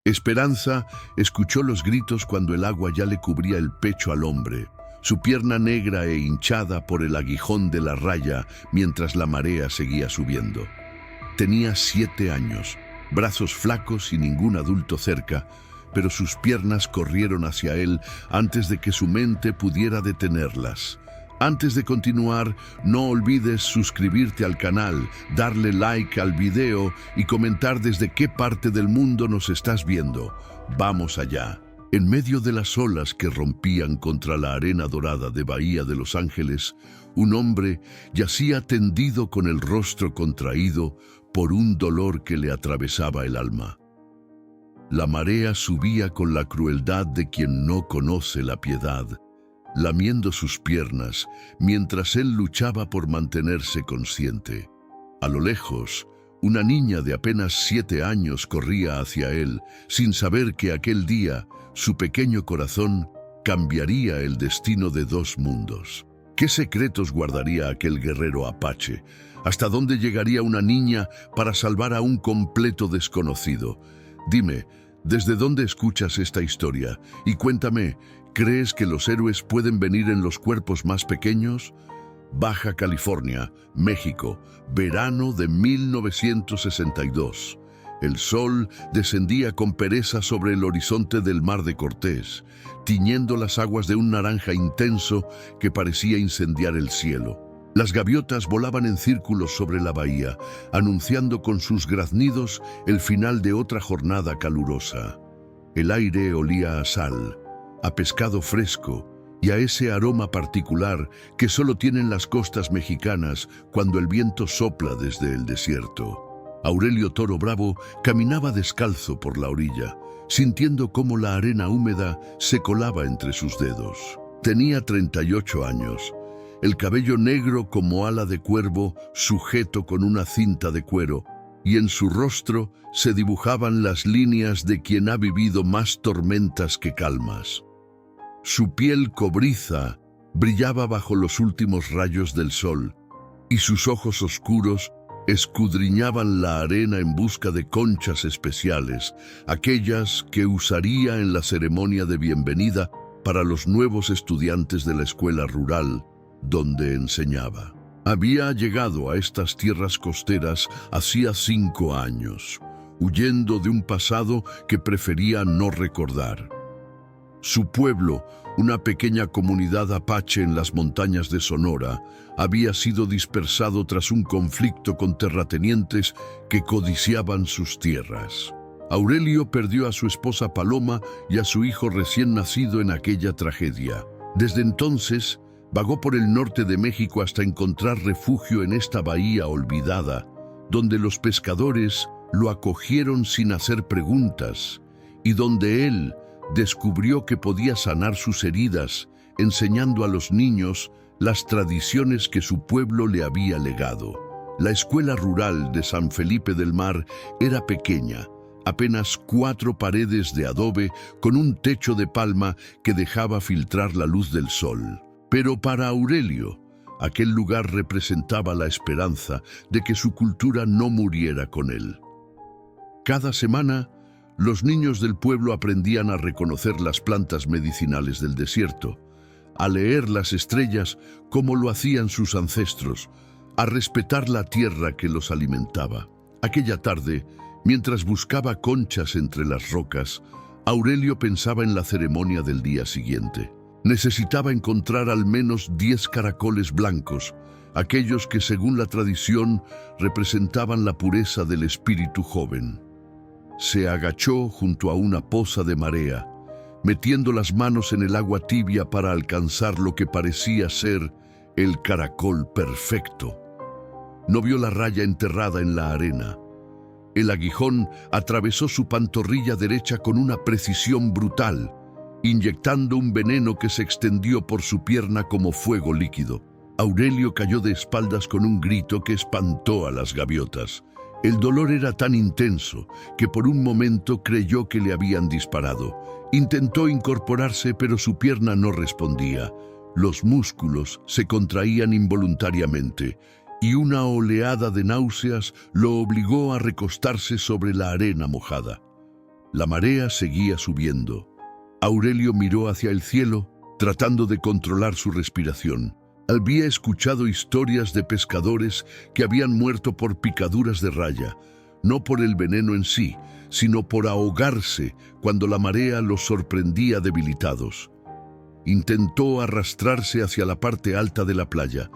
Esperanza escuchó los gritos cuando el agua ya le cubría el pecho al hombre, su pierna negra e hinchada por el aguijón de la raya mientras la marea seguía subiendo. Tenía 7 años, brazos flacos y ningún adulto cerca, pero sus piernas corrieron hacia él antes de que su mente pudiera detenerlas. Antes de continuar, no olvides suscribirte al canal, darle like al video y comentar desde qué parte del mundo nos estás viendo. ¡Vamos allá! En medio de las olas que rompían contra la arena dorada de Bahía de Los Ángeles, un hombre yacía tendido con el rostro contraído por un dolor que le atravesaba el alma. La marea subía con la crueldad de quien no conoce la piedad, lamiendo sus piernas mientras él luchaba por mantenerse consciente. A lo lejos, una niña de apenas 7 años corría hacia él, sin saber que aquel día su pequeño corazón cambiaría el destino de 2 mundos. ¿Qué secretos guardaría aquel guerrero apache? ¿Hasta dónde llegaría una niña para salvar a un completo desconocido? Dime, ¿desde dónde escuchas esta historia? Y cuéntame, ¿crees que los héroes pueden venir en los cuerpos más pequeños? Baja California, México, verano de 1962. El sol descendía con pereza sobre el horizonte del Mar de Cortés, tiñendo las aguas de un naranja intenso que parecía incendiar el cielo. Las gaviotas volaban en círculos sobre la bahía, anunciando con sus graznidos el final de otra jornada calurosa. El aire olía a sal, a pescado fresco y a ese aroma particular que solo tienen las costas mexicanas cuando el viento sopla desde el desierto. Aurelio Toro Bravo caminaba descalzo por la orilla, sintiendo cómo la arena húmeda se colaba entre sus dedos. Tenía 38 años, el cabello negro como ala de cuervo sujeto con una cinta de cuero, y en su rostro se dibujaban las líneas de quien ha vivido más tormentas que calmas. Su piel cobriza brillaba bajo los últimos rayos del sol, y sus ojos oscuros escudriñaban la arena en busca de conchas especiales, aquellas que usaría en la ceremonia de bienvenida para los nuevos estudiantes de la escuela rural donde enseñaba. Había llegado a estas tierras costeras hacía 5 años, huyendo de un pasado que prefería no recordar. Su pueblo, una pequeña comunidad apache en las montañas de Sonora, había sido dispersado tras un conflicto con terratenientes que codiciaban sus tierras. Aurelio perdió a su esposa Paloma y a su hijo recién nacido en aquella tragedia. Desde entonces, vagó por el norte de México hasta encontrar refugio en esta bahía olvidada, donde los pescadores lo acogieron sin hacer preguntas, y donde él descubrió que podía sanar sus heridas, enseñando a los niños las tradiciones que su pueblo le había legado. La escuela rural de San Felipe del Mar era pequeña, apenas 4 paredes de adobe con un techo de palma que dejaba filtrar la luz del sol. Pero para Aurelio, aquel lugar representaba la esperanza de que su cultura no muriera con él. Cada semana, los niños del pueblo aprendían a reconocer las plantas medicinales del desierto, a leer las estrellas como lo hacían sus ancestros, a respetar la tierra que los alimentaba. Aquella tarde, mientras buscaba conchas entre las rocas, Aurelio pensaba en la ceremonia del día siguiente. Necesitaba encontrar al menos 10 caracoles blancos, aquellos que según la tradición representaban la pureza del espíritu joven. Se agachó junto a una poza de marea, metiendo las manos en el agua tibia para alcanzar lo que parecía ser el caracol perfecto. No vio la raya enterrada en la arena. El aguijón atravesó su pantorrilla derecha con una precisión brutal, inyectando un veneno que se extendió por su pierna como fuego líquido. Aurelio cayó de espaldas con un grito que espantó a las gaviotas. El dolor era tan intenso que por un momento creyó que le habían disparado. Intentó incorporarse, pero su pierna no respondía. Los músculos se contraían involuntariamente y una oleada de náuseas lo obligó a recostarse sobre la arena mojada. La marea seguía subiendo. Aurelio miró hacia el cielo, tratando de controlar su respiración. Había escuchado historias de pescadores que habían muerto por picaduras de raya, no por el veneno en sí, sino por ahogarse cuando la marea los sorprendía debilitados. Intentó arrastrarse hacia la parte alta de la playa,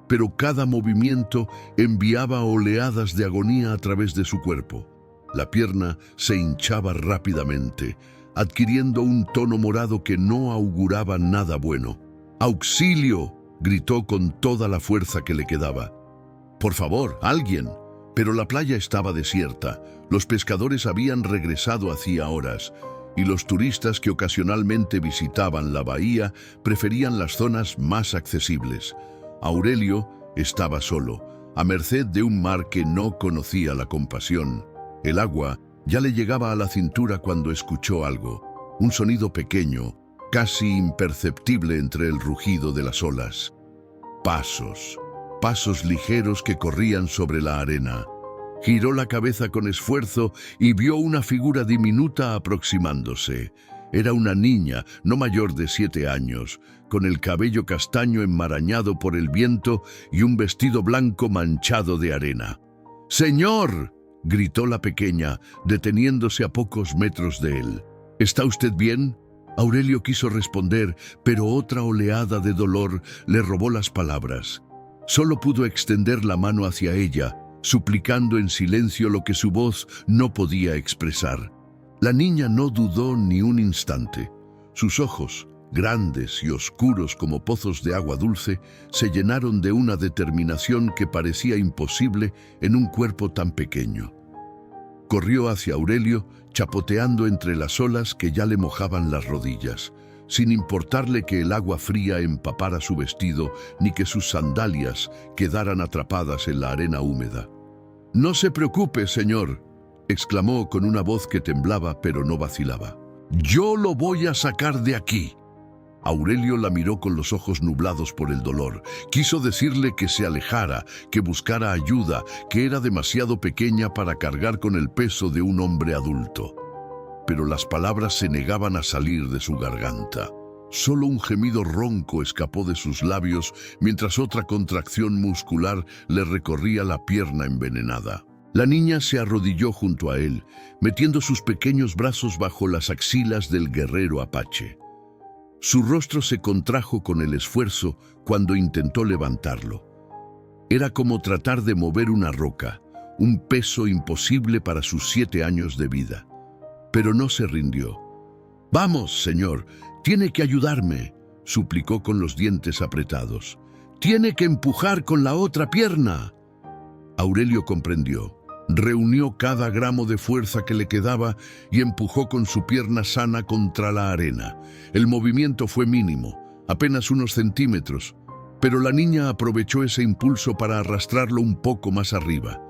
pero cada movimiento enviaba oleadas de agonía a través de su cuerpo. La pierna se hinchaba rápidamente, adquiriendo un tono morado que no auguraba nada bueno. ¡Auxilio!, gritó con toda la fuerza que le quedaba. ¡Por favor, alguien! Pero la playa estaba desierta. Los pescadores habían regresado hacía horas, y los turistas que ocasionalmente visitaban la bahía preferían las zonas más accesibles. Aurelio estaba solo, a merced de un mar que no conocía la compasión. El agua ya le llegaba a la cintura cuando escuchó algo, un sonido pequeño, casi imperceptible entre el rugido de las olas. Pasos ligeros que corrían sobre la arena. Giró la cabeza con esfuerzo y vio una figura diminuta aproximándose. Era una niña, no mayor de 7 años, con el cabello castaño enmarañado por el viento y un vestido blanco manchado de arena. ¡Señor!, gritó la pequeña, deteniéndose a pocos metros de él. ¿Está usted bien? Aurelio quiso responder, pero otra oleada de dolor le robó las palabras. Solo pudo extender la mano hacia ella, suplicando en silencio lo que su voz no podía expresar. La niña no dudó ni un instante. Sus ojos, grandes y oscuros como pozos de agua dulce, se llenaron de una determinación que parecía imposible en un cuerpo tan pequeño. Corrió hacia Aurelio, chapoteando entre las olas que ya le mojaban las rodillas, sin importarle que el agua fría empapara su vestido ni que sus sandalias quedaran atrapadas en la arena húmeda. «No se preocupe, señor», exclamó con una voz que temblaba pero no vacilaba. «Yo lo voy a sacar de aquí». Aurelio la miró con los ojos nublados por el dolor. Quiso decirle que se alejara, que buscara ayuda, que era demasiado pequeña para cargar con el peso de un hombre adulto. Pero las palabras se negaban a salir de su garganta. Solo un gemido ronco escapó de sus labios mientras otra contracción muscular le recorría la pierna envenenada. La niña se arrodilló junto a él, metiendo sus pequeños brazos bajo las axilas del guerrero apache. Su rostro se contrajo con el esfuerzo cuando intentó levantarlo. Era como tratar de mover una roca, un peso imposible para sus 7 años de vida. Pero no se rindió. «Vamos, señor, tiene que ayudarme», suplicó con los dientes apretados. «Tiene que empujar con la otra pierna». Aurelio comprendió. Reunió cada gramo de fuerza que le quedaba y empujó con su pierna sana contra la arena. El movimiento fue mínimo, apenas unos centímetros, pero la niña aprovechó ese impulso para arrastrarlo un poco más arriba.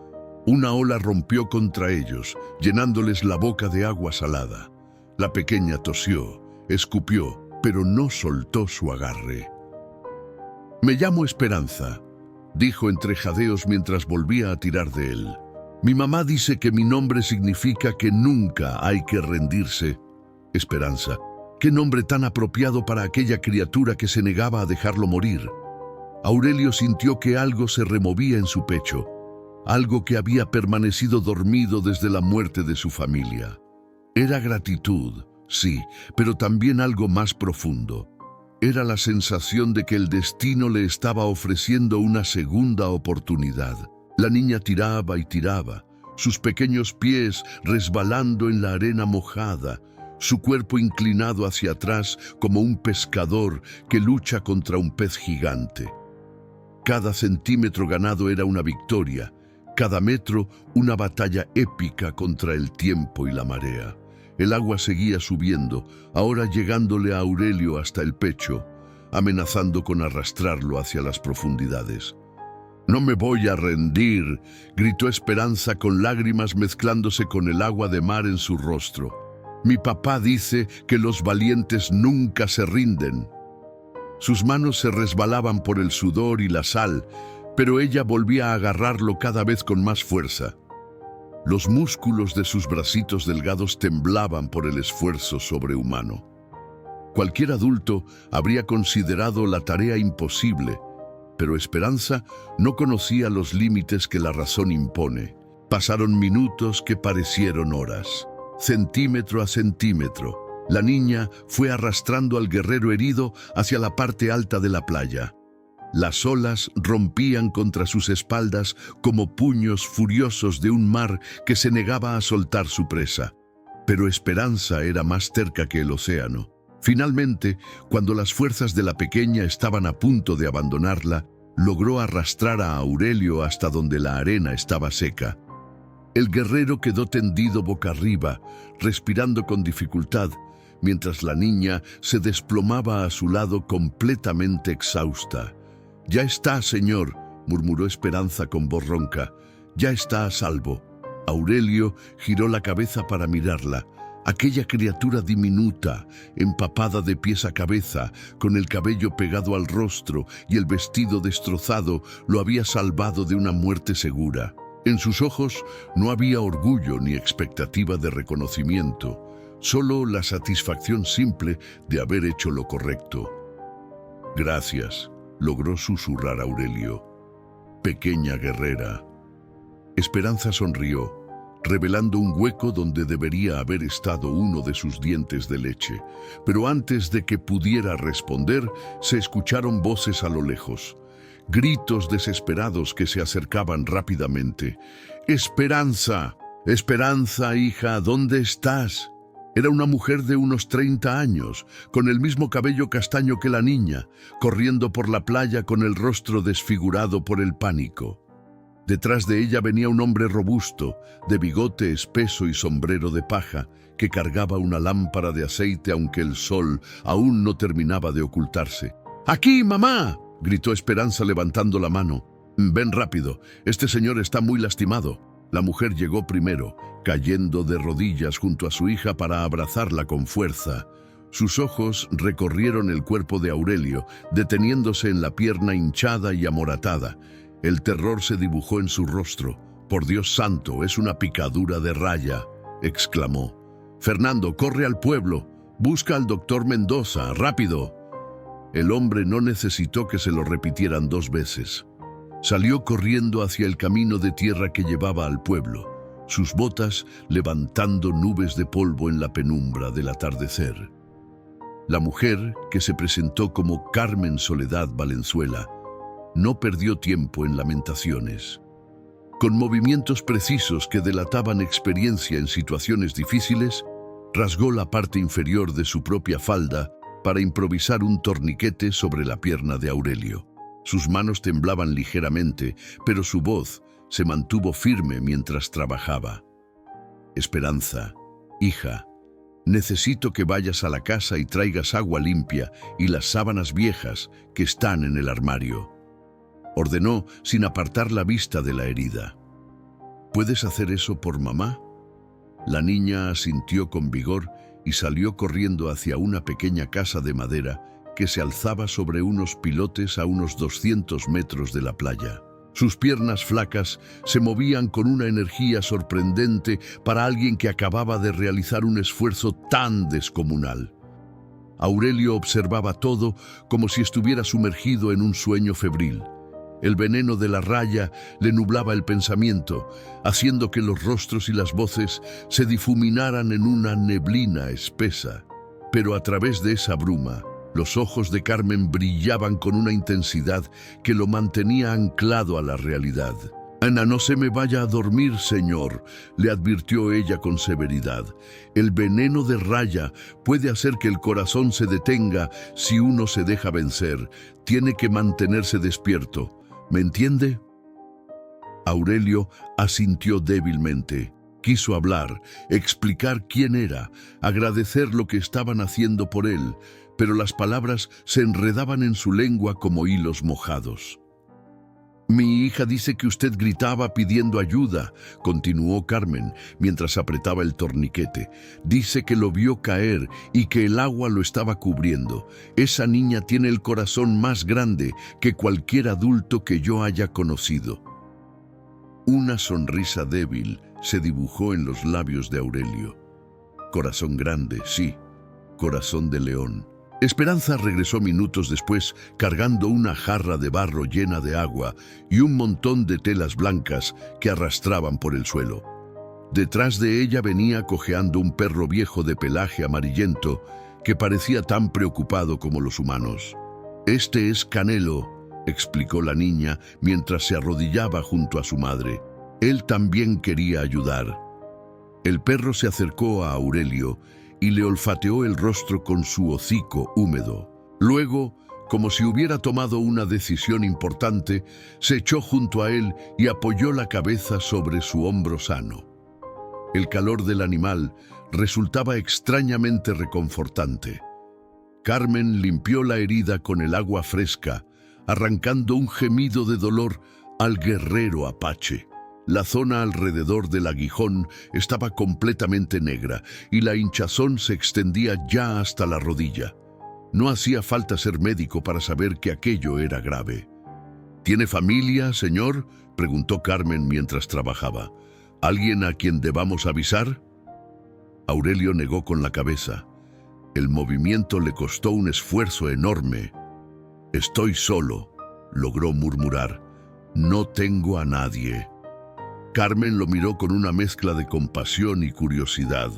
Una ola rompió contra ellos, llenándoles la boca de agua salada. La pequeña tosió, escupió, pero no soltó su agarre. «Me llamo Esperanza», dijo entre jadeos mientras volvía a tirar de él. «Mi mamá dice que mi nombre significa que nunca hay que rendirse». Esperanza. Qué nombre tan apropiado para aquella criatura que se negaba a dejarlo morir. Aurelio sintió que algo se removía en su pecho, algo que había permanecido dormido desde la muerte de su familia. Era gratitud, sí, pero también algo más profundo. Era la sensación de que el destino le estaba ofreciendo una segunda oportunidad. La niña tiraba y tiraba, sus pequeños pies resbalando en la arena mojada, su cuerpo inclinado hacia atrás como un pescador que lucha contra un pez gigante. Cada centímetro ganado era una victoria, cada metro una batalla épica contra el tiempo y la marea. El agua seguía subiendo, ahora llegándole a Aurelio hasta el pecho, amenazando con arrastrarlo hacia las profundidades. «No me voy a rendir», gritó Esperanza con lágrimas mezclándose con el agua de mar en su rostro. «Mi papá dice que los valientes nunca se rinden». Sus manos se resbalaban por el sudor y la sal, pero ella volvía a agarrarlo cada vez con más fuerza. Los músculos de sus bracitos delgados temblaban por el esfuerzo sobrehumano. Cualquier adulto habría considerado la tarea imposible, pero Esperanza no conocía los límites que la razón impone. Pasaron minutos que parecieron horas. Centímetro a centímetro, la niña fue arrastrando al guerrero herido hacia la parte alta de la playa. Las olas rompían contra sus espaldas como puños furiosos de un mar que se negaba a soltar su presa. Pero Esperanza era más terca que el océano. Finalmente, cuando las fuerzas de la pequeña estaban a punto de abandonarla, logró arrastrar a Aurelio hasta donde la arena estaba seca. El guerrero quedó tendido boca arriba, respirando con dificultad, mientras la niña se desplomaba a su lado completamente exhausta. «Ya está, señor», murmuró Esperanza con voz ronca. «Ya está a salvo». Aurelio giró la cabeza para mirarla. Aquella criatura diminuta, empapada de pies a cabeza, con el cabello pegado al rostro y el vestido destrozado, lo había salvado de una muerte segura. En sus ojos no había orgullo ni expectativa de reconocimiento, solo la satisfacción simple de haber hecho lo correcto. «Gracias», logró susurrar Aurelio. «Pequeña guerrera». Esperanza sonrió, revelando un hueco donde debería haber estado uno de sus dientes de leche. Pero antes de que pudiera responder, se escucharon voces a lo lejos. Gritos desesperados que se acercaban rápidamente. «¡Esperanza! ¡Esperanza, hija! ¿Dónde estás?». Era una mujer de unos 30 años, con el mismo cabello castaño que la niña, corriendo por la playa con el rostro desfigurado por el pánico. Detrás de ella venía un hombre robusto, de bigote espeso y sombrero de paja, que cargaba una lámpara de aceite aunque el sol aún no terminaba de ocultarse. «¡Aquí, mamá!», gritó Esperanza levantando la mano. «Ven rápido, este señor está muy lastimado». La mujer llegó primero, cayendo de rodillas junto a su hija para abrazarla con fuerza. Sus ojos recorrieron el cuerpo de Aurelio, deteniéndose en la pierna hinchada y amoratada. El terror se dibujó en su rostro. «Por Dios santo, es una picadura de raya», exclamó. «Fernando, corre al pueblo. Busca al doctor Mendoza, rápido». El hombre no necesitó que se lo repitieran 2 veces. Salió corriendo hacia el camino de tierra que llevaba al pueblo, sus botas levantando nubes de polvo en la penumbra del atardecer. La mujer, que se presentó como Carmen Soledad Valenzuela, no perdió tiempo en lamentaciones. Con movimientos precisos que delataban experiencia en situaciones difíciles, rasgó la parte inferior de su propia falda para improvisar un torniquete sobre la pierna de Aurelio. Sus manos temblaban ligeramente, pero su voz se mantuvo firme mientras trabajaba. «Esperanza, hija, necesito que vayas a la casa y traigas agua limpia y las sábanas viejas que están en el armario», ordenó sin apartar la vista de la herida. «¿Puedes hacer eso por mamá?». La niña asintió con vigor y salió corriendo hacia una pequeña casa de madera que se alzaba sobre unos pilotes a unos 200 metros de la playa. Sus piernas flacas se movían con una energía sorprendente para alguien que acababa de realizar un esfuerzo tan descomunal. Aurelio observaba todo como si estuviera sumergido en un sueño febril. El veneno de la raya le nublaba el pensamiento, haciendo que los rostros y las voces se difuminaran en una neblina espesa. Pero a través de esa bruma, los ojos de Carmen brillaban con una intensidad que lo mantenía anclado a la realidad. «Ana, no se me vaya a dormir, señor», le advirtió ella con severidad. «El veneno de raya puede hacer que el corazón se detenga si uno se deja vencer. Tiene que mantenerse despierto. ¿Me entiende?». Aurelio asintió débilmente. Quiso hablar, explicar quién era, agradecer lo que estaban haciendo por él, pero las palabras se enredaban en su lengua como hilos mojados. «Mi hija dice que usted gritaba pidiendo ayuda», continuó Carmen mientras apretaba el torniquete. «Dice que lo vio caer y que el agua lo estaba cubriendo. Esa niña tiene el corazón más grande que cualquier adulto que yo haya conocido». Una sonrisa débil se dibujó en los labios de Aurelio. Corazón grande, sí, corazón de león. Esperanza regresó minutos después cargando una jarra de barro llena de agua y un montón de telas blancas que arrastraban por el suelo. Detrás de ella venía cojeando un perro viejo de pelaje amarillento que parecía tan preocupado como los humanos. «Este es Canelo», explicó la niña mientras se arrodillaba junto a su madre. Él también quería ayudar. El perro se acercó a Aurelio y le olfateó el rostro con su hocico húmedo. Luego, como si hubiera tomado una decisión importante, se echó junto a él y apoyó la cabeza sobre su hombro sano. El calor del animal resultaba extrañamente reconfortante. Carmen limpió la herida con el agua fresca, arrancando un gemido de dolor al guerrero apache. La zona alrededor del aguijón estaba completamente negra y la hinchazón se extendía ya hasta la rodilla. No hacía falta ser médico para saber que aquello era grave. «¿Tiene familia, señor?», preguntó Carmen mientras trabajaba. «¿Alguien a quien debamos avisar?». Aurelio negó con la cabeza. El movimiento le costó un esfuerzo enorme. «Estoy solo», logró murmurar. «No tengo a nadie». Carmen lo miró con una mezcla de compasión y curiosidad.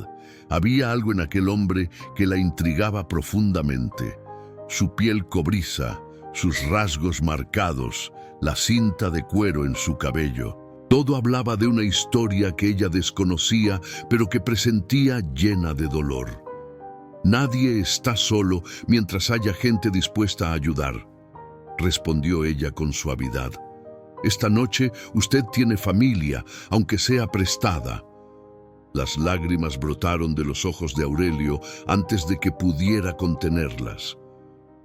Había algo en aquel hombre que la intrigaba profundamente. Su piel cobriza, sus rasgos marcados, la cinta de cuero en su cabello. Todo hablaba de una historia que ella desconocía, pero que presentía llena de dolor. «Nadie está solo mientras haya gente dispuesta a ayudar», respondió ella con suavidad. «Esta noche usted tiene familia, aunque sea prestada». Las lágrimas brotaron de los ojos de Aurelio antes de que pudiera contenerlas.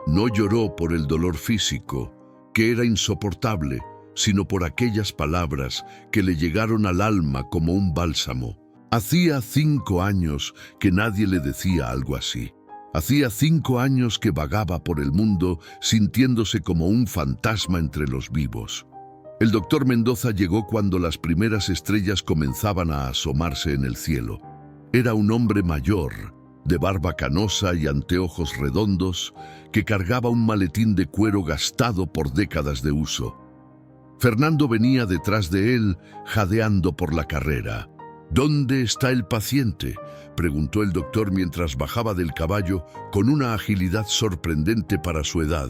No lloró por el dolor físico, que era insoportable, sino por aquellas palabras que le llegaron al alma como un bálsamo. Hacía 5 años que nadie le decía algo así. Hacía 5 años que vagaba por el mundo sintiéndose como un fantasma entre los vivos. El doctor Mendoza llegó cuando las primeras estrellas comenzaban a asomarse en el cielo. Era un hombre mayor, de barba canosa y anteojos redondos, que cargaba un maletín de cuero gastado por décadas de uso. Fernando venía detrás de él, jadeando por la carrera. «¿Dónde está el paciente?», preguntó el doctor mientras bajaba del caballo con una agilidad sorprendente para su edad.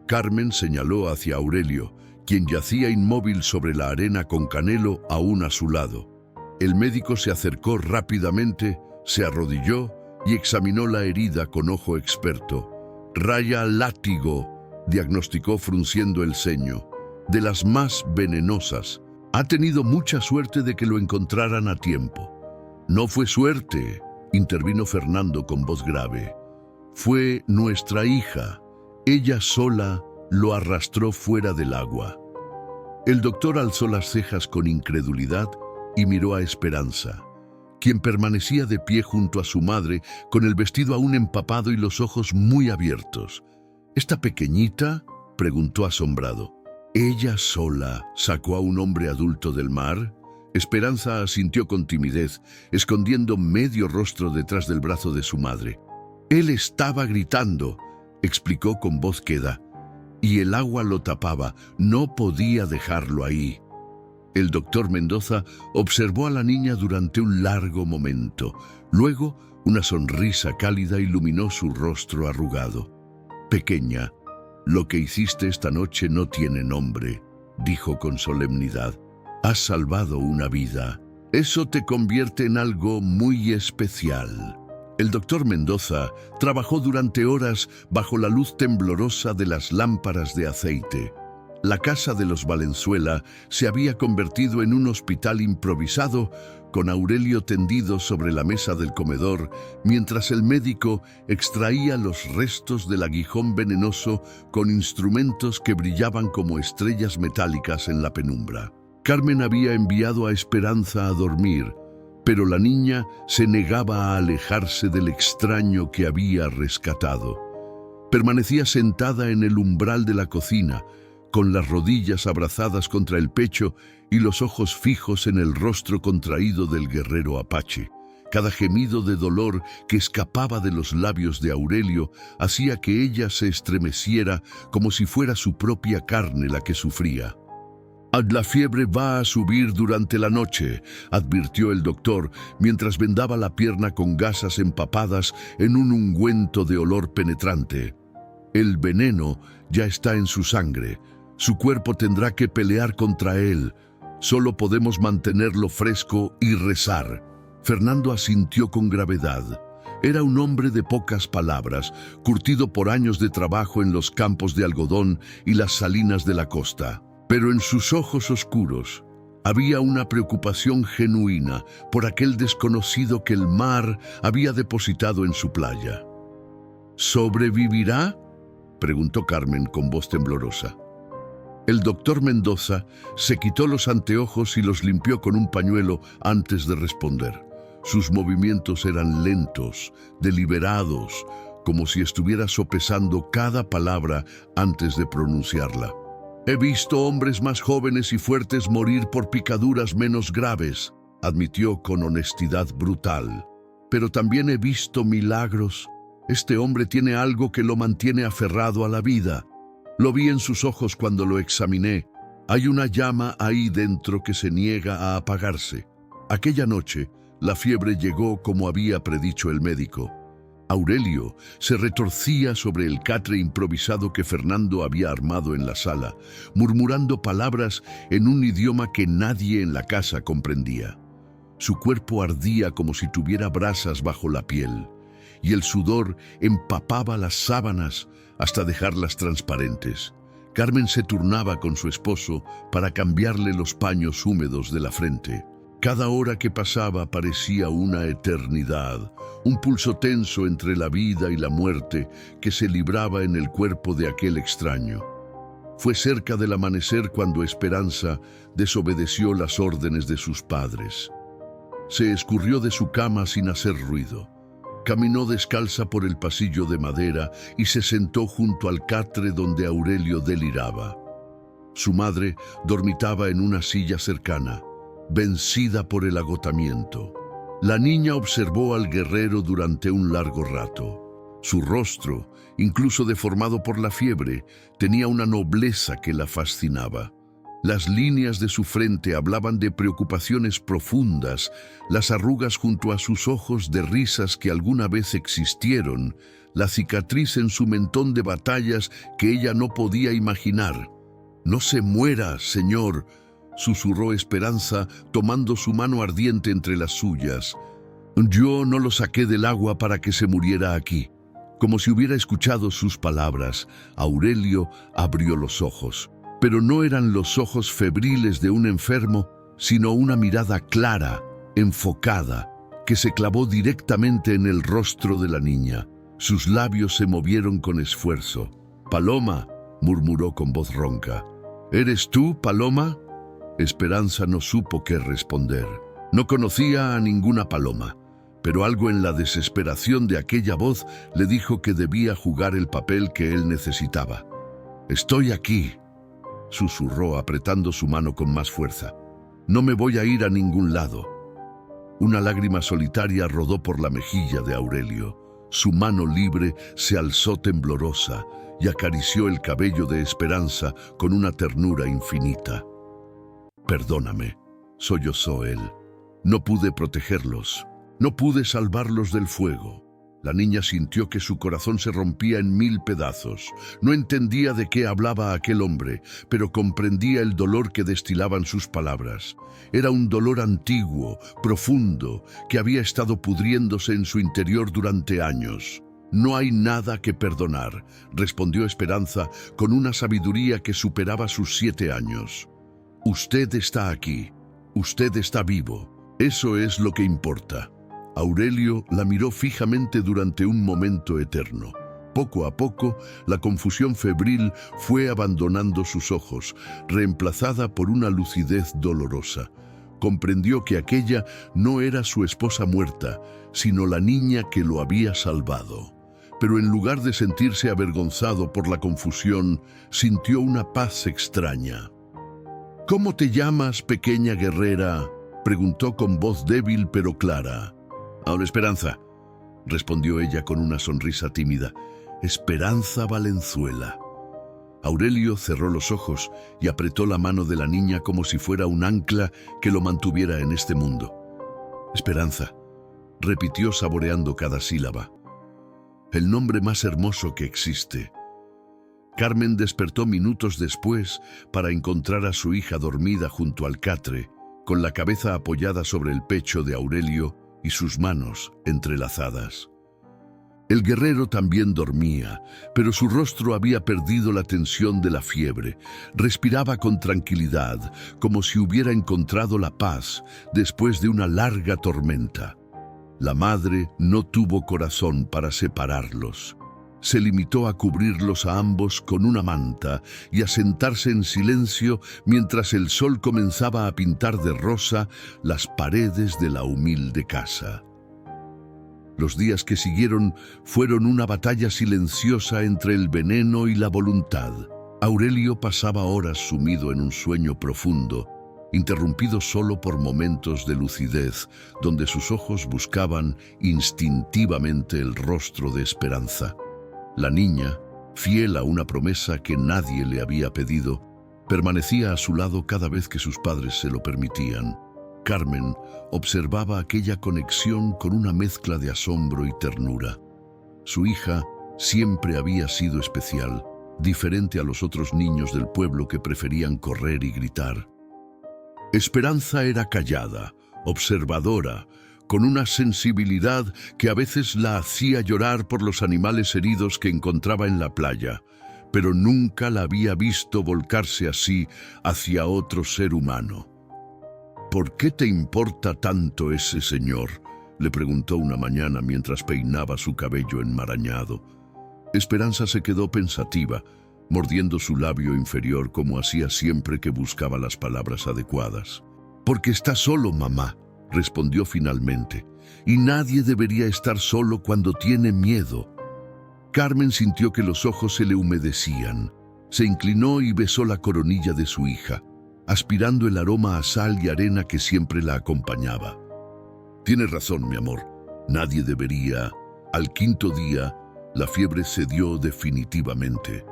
Carmen señaló hacia Aurelio, quien yacía inmóvil sobre la arena con Canelo aún a su lado. El médico se acercó rápidamente, se arrodilló y examinó la herida con ojo experto. «Raya látigo», diagnosticó frunciendo el ceño, «de las más venenosas. Ha tenido mucha suerte de que lo encontraran a tiempo». «No fue suerte», intervino Fernando con voz grave. «Fue nuestra hija. Ella sola lo arrastró fuera del agua». El doctor alzó las cejas con incredulidad y miró a Esperanza, quien permanecía de pie junto a su madre con el vestido aún empapado y los ojos muy abiertos. «¿Esta pequeñita?», preguntó asombrado. «¿Ella sola sacó a un hombre adulto del mar?». Esperanza asintió con timidez, escondiendo medio rostro detrás del brazo de su madre. «Él estaba gritando», explicó con voz queda, «y el agua lo tapaba, no podía dejarlo ahí». El doctor Mendoza observó a la niña durante un largo momento. Luego, una sonrisa cálida iluminó su rostro arrugado. «Pequeña, lo que hiciste esta noche no tiene nombre», dijo con solemnidad. «Has salvado una vida. Eso te convierte en algo muy especial». El doctor Mendoza trabajó durante horas bajo la luz temblorosa de las lámparas de aceite. La casa de los Valenzuela se había convertido en un hospital improvisado, con Aurelio tendido sobre la mesa del comedor, mientras el médico extraía los restos del aguijón venenoso con instrumentos que brillaban como estrellas metálicas en la penumbra. Carmen había enviado a Esperanza a dormir, pero la niña se negaba a alejarse del extraño que había rescatado. Permanecía sentada en el umbral de la cocina, con las rodillas abrazadas contra el pecho y los ojos fijos en el rostro contraído del guerrero apache. Cada gemido de dolor que escapaba de los labios de Aurelio hacía que ella se estremeciera como si fuera su propia carne la que sufría. «La fiebre va a subir durante la noche», advirtió el doctor mientras vendaba la pierna con gasas empapadas en un ungüento de olor penetrante. «El veneno ya está en su sangre. Su cuerpo tendrá que pelear contra él. Solo podemos mantenerlo fresco y rezar». Fernando asintió con gravedad. Era un hombre de pocas palabras, curtido por años de trabajo en los campos de algodón y las salinas de la costa. Pero en sus ojos oscuros había una preocupación genuina por aquel desconocido que el mar había depositado en su playa. «¿Sobrevivirá?», preguntó Carmen con voz temblorosa. El doctor Mendoza se quitó los anteojos y los limpió con un pañuelo antes de responder. Sus movimientos eran lentos, deliberados, como si estuviera sopesando cada palabra antes de pronunciarla. «He visto hombres más jóvenes y fuertes morir por picaduras menos graves», admitió con honestidad brutal. «Pero también he visto milagros. Este hombre tiene algo que lo mantiene aferrado a la vida. Lo vi en sus ojos cuando lo examiné. Hay una llama ahí dentro que se niega a apagarse». Aquella noche, la fiebre llegó como había predicho el médico. Aurelio se retorcía sobre el catre improvisado que Fernando había armado en la sala, murmurando palabras en un idioma que nadie en la casa comprendía. Su cuerpo ardía como si tuviera brasas bajo la piel, y el sudor empapaba las sábanas hasta dejarlas transparentes. Carmen se turnaba con su esposo para cambiarle los paños húmedos de la frente. Cada hora que pasaba parecía una eternidad, un pulso tenso entre la vida y la muerte que se libraba en el cuerpo de aquel extraño. Fue cerca del amanecer cuando Esperanza desobedeció las órdenes de sus padres. Se escurrió de su cama sin hacer ruido. Caminó descalza por el pasillo de madera y se sentó junto al catre donde Aurelio deliraba. Su madre dormitaba en una silla cercana, vencida por el agotamiento. La niña observó al guerrero durante un largo rato. Su rostro, incluso deformado por la fiebre, tenía una nobleza que la fascinaba. Las líneas de su frente hablaban de preocupaciones profundas, las arrugas junto a sus ojos de risas que alguna vez existieron, la cicatriz en su mentón de batallas que ella no podía imaginar. «No se muera, señor», susurró Esperanza, tomando su mano ardiente entre las suyas. «Yo no lo saqué del agua para que se muriera aquí». Como si hubiera escuchado sus palabras, Aurelio abrió los ojos. Pero no eran los ojos febriles de un enfermo, sino una mirada clara, enfocada, que se clavó directamente en el rostro de la niña. Sus labios se movieron con esfuerzo. «Paloma», murmuró con voz ronca. «¿Eres tú, Paloma?». Esperanza no supo qué responder. No conocía a ninguna paloma, pero algo en la desesperación de aquella voz le dijo que debía jugar el papel que él necesitaba. «Estoy aquí», susurró apretando su mano con más fuerza. «No me voy a ir a ningún lado». Una lágrima solitaria rodó por la mejilla de Aurelio. Su mano libre se alzó temblorosa y acarició el cabello de Esperanza con una ternura infinita. «Perdóname», sollozó él. «No pude protegerlos. No pude salvarlos del fuego». La niña sintió que su corazón se rompía en 1000 pedazos. No entendía de qué hablaba aquel hombre, pero comprendía el dolor que destilaban sus palabras. Era un dolor antiguo, profundo, que había estado pudriéndose en su interior durante años. «No hay nada que perdonar», respondió Esperanza con una sabiduría que superaba sus 7 años. «Usted está aquí. Usted está vivo. Eso es lo que importa». Aurelio la miró fijamente durante un momento eterno. Poco a poco, la confusión febril fue abandonando sus ojos, reemplazada por una lucidez dolorosa. Comprendió que aquella no era su esposa muerta, sino la niña que lo había salvado. pero en lugar de sentirse avergonzado por la confusión, sintió una paz extraña. «¿Cómo te llamas, pequeña guerrera?», preguntó con voz débil pero clara. «Ahora Esperanza», respondió ella con una sonrisa tímida. «Esperanza Valenzuela». Aurelio cerró los ojos y apretó la mano de la niña como si fuera un ancla que lo mantuviera en este mundo. «Esperanza», repitió saboreando cada sílaba. «El nombre más hermoso que existe». Carmen despertó minutos después para encontrar a su hija dormida junto al catre, con la cabeza apoyada sobre el pecho de Aurelio y sus manos entrelazadas. El guerrero también dormía, pero su rostro había perdido la tensión de la fiebre. Respiraba con tranquilidad, como si hubiera encontrado la paz después de una larga tormenta. La madre no tuvo corazón para separarlos. Se limitó a cubrirlos a ambos con una manta y a sentarse en silencio mientras el sol comenzaba a pintar de rosa las paredes de la humilde casa. Los días que siguieron fueron una batalla silenciosa entre el veneno y la voluntad. Aurelio pasaba horas sumido en un sueño profundo, interrumpido solo por momentos de lucidez, donde sus ojos buscaban instintivamente el rostro de Esperanza. La niña, fiel a una promesa que nadie le había pedido, permanecía a su lado cada vez que sus padres se lo permitían. Carmen observaba aquella conexión con una mezcla de asombro y ternura. Su hija siempre había sido especial, diferente a los otros niños del pueblo que preferían correr y gritar. Esperanza era callada, observadora, con una sensibilidad que a veces la hacía llorar por los animales heridos que encontraba en la playa, pero nunca la había visto volcarse así hacia otro ser humano. «¿Por qué te importa tanto ese señor?», le preguntó una mañana mientras peinaba su cabello enmarañado. Esperanza se quedó pensativa, mordiendo su labio inferior como hacía siempre que buscaba las palabras adecuadas. «Porque está solo, mamá», respondió finalmente, «y nadie debería estar solo cuando tiene miedo». Carmen sintió que los ojos se le humedecían. Se inclinó y besó la coronilla de su hija, aspirando el aroma a sal y arena que siempre la acompañaba. «Tienes razón, mi amor, nadie debería». Al quinto día, la fiebre cedió definitivamente.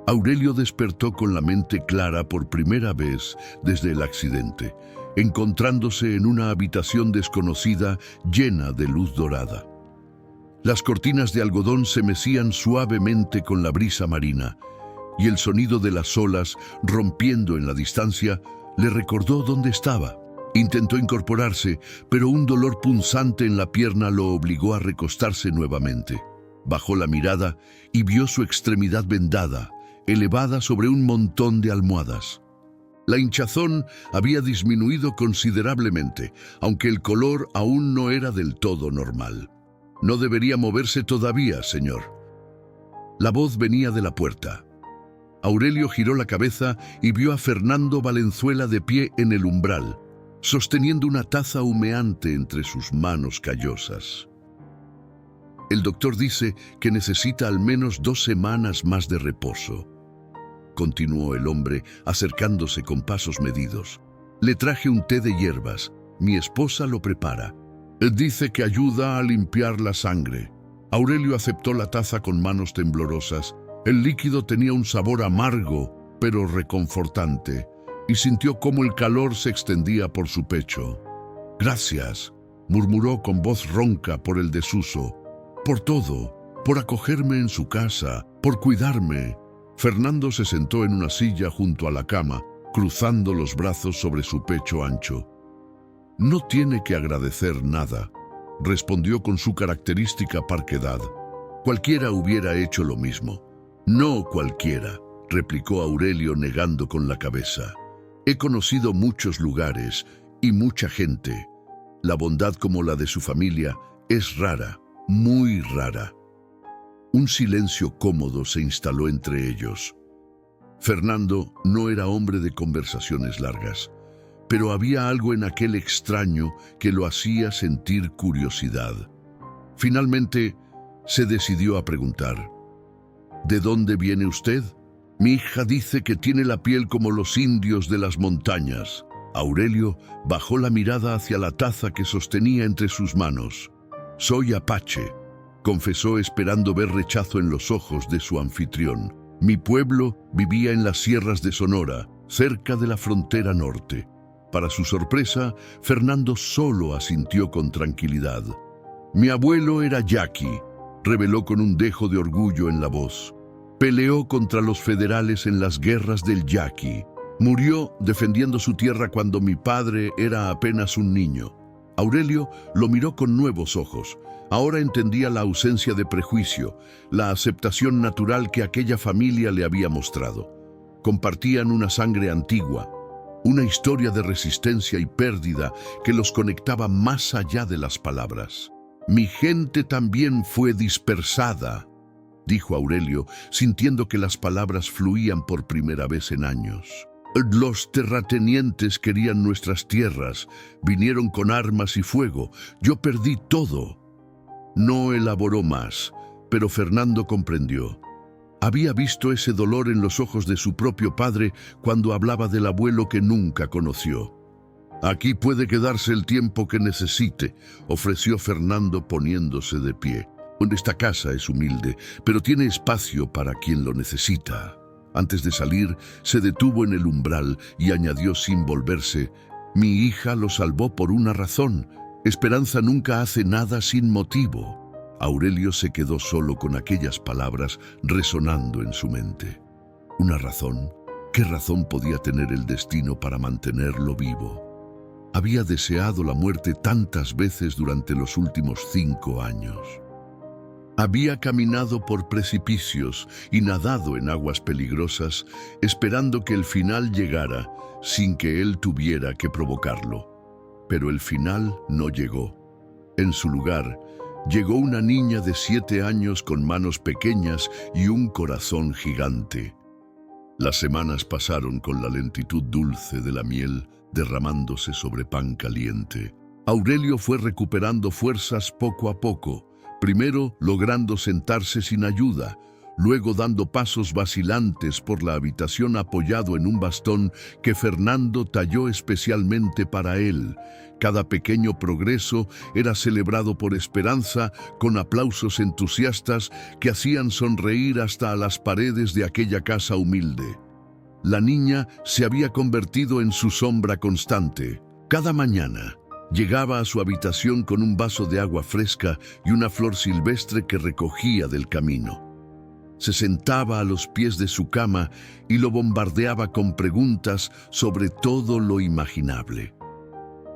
Aurelio despertó con la mente clara por primera vez desde el accidente, encontrándose en una habitación desconocida llena de luz dorada. Las cortinas de algodón se mecían suavemente con la brisa marina, y el sonido de las olas, rompiendo en la distancia, le recordó dónde estaba. Intentó incorporarse, pero un dolor punzante en la pierna lo obligó a recostarse nuevamente. Bajó la mirada y vio su extremidad vendada, elevada sobre un montón de almohadas. La hinchazón había disminuido considerablemente, aunque el color aún no era del todo normal. «No debería moverse todavía, señor». La voz venía de la puerta. Aurelio giró la cabeza y vio a Fernando Valenzuela de pie en el umbral, sosteniendo una taza humeante entre sus manos callosas. «El doctor dice que necesita al menos 2 semanas más de reposo», continuó el hombre, acercándose con pasos medidos. «Le traje un té de hierbas. Mi esposa lo prepara. Dice que ayuda a limpiar la sangre». Aurelio aceptó la taza con manos temblorosas. El líquido tenía un sabor amargo, pero reconfortante, y sintió cómo el calor se extendía por su pecho. «Gracias», murmuró con voz ronca por el desuso. «Por todo, por acogerme en su casa, por cuidarme». Fernando se sentó en una silla junto a la cama, cruzando los brazos sobre su pecho ancho. «No tiene que agradecer nada», respondió con su característica parquedad. «Cualquiera hubiera hecho lo mismo». «No cualquiera», replicó Aurelio negando con la cabeza. «He conocido muchos lugares y mucha gente. La bondad como la de su familia es rara, muy rara». Un silencio cómodo se instaló entre ellos. Fernando no era hombre de conversaciones largas, pero había algo en aquel extraño que lo hacía sentir curiosidad. Finalmente, Se decidió a preguntar: ¿De dónde viene usted? Mi hija dice que tiene la piel como los indios de las montañas. Aurelio bajó la mirada hacia la taza que sostenía entre sus manos. Soy apache, confesó esperando ver rechazo en los ojos de su anfitrión. Mi pueblo vivía en las sierras de Sonora, cerca de la frontera norte. Para su sorpresa, Fernando solo asintió con tranquilidad. Mi abuelo era yaqui, reveló con un dejo de orgullo en la voz. Peleó contra los federales en las guerras del Yaqui. Murió defendiendo su tierra cuando mi padre era apenas un niño. Aurelio lo miró con nuevos ojos. Ahora entendía la ausencia de prejuicio, la aceptación natural que aquella familia le había mostrado. Compartían una sangre antigua, una historia de resistencia y pérdida que los conectaba más allá de las palabras. Mi gente también fue dispersada, dijo Aurelio, sintiendo que las palabras fluían por primera vez en años. Los terratenientes querían nuestras tierras, vinieron con armas y fuego. Yo perdí todo. No elaboró más, pero Fernando comprendió. Había visto ese dolor en los ojos de su propio padre cuando hablaba del abuelo que nunca conoció. Aquí puede quedarse el tiempo que necesite, ofreció Fernando poniéndose de pie. Esta casa es humilde, pero tiene espacio para quien lo necesita. Antes de salir, se detuvo en el umbral y añadió sin volverse: mi hija lo salvó por una razón. Esperanza nunca hace nada sin motivo. Aurelio se quedó solo con aquellas palabras resonando en su mente. ¿Una razón? ¿Qué razón podía tener el destino para mantenerlo vivo? Había deseado la muerte tantas veces durante los últimos 5 años. Había caminado por precipicios y nadado en aguas peligrosas, esperando que el final llegara sin que él tuviera que provocarlo. Pero el final no llegó. En su lugar, llegó una niña de 7 años con manos pequeñas y un corazón gigante. Las semanas pasaron con la lentitud dulce de la miel derramándose sobre pan caliente. Aurelio fue recuperando fuerzas poco a poco, primero logrando sentarse sin ayuda, luego dando pasos vacilantes por la habitación apoyado en un bastón que Fernando talló especialmente para él. Cada pequeño progreso era celebrado por Esperanza con aplausos entusiastas que hacían sonreír hasta a las paredes de aquella casa humilde. La niña se había convertido en su sombra constante. Cada mañana llegaba a su habitación con un vaso de agua fresca y una flor silvestre que recogía del camino. Se sentaba a los pies de su cama y lo bombardeaba con preguntas sobre todo lo imaginable.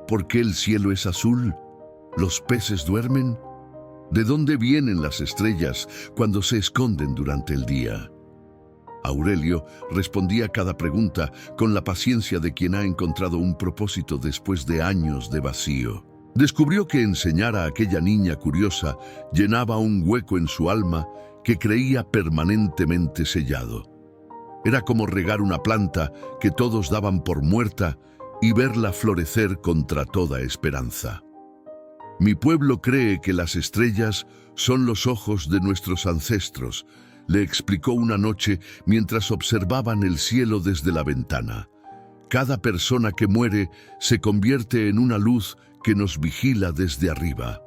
¿Por qué el cielo es azul? ¿Los peces duermen? ¿De dónde vienen las estrellas cuando se esconden durante el día? Aurelio respondía a cada pregunta con la paciencia de quien ha encontrado un propósito después de años de vacío. Descubrió que enseñar a aquella niña curiosa llenaba un hueco en su alma que creía permanentemente sellado. Era como regar una planta que todos daban por muerta y verla florecer contra toda esperanza. Mi pueblo cree que las estrellas son los ojos de nuestros ancestros, le explicó una noche mientras observaban el cielo desde la ventana. Cada persona que muere se convierte en una luz que nos vigila desde arriba.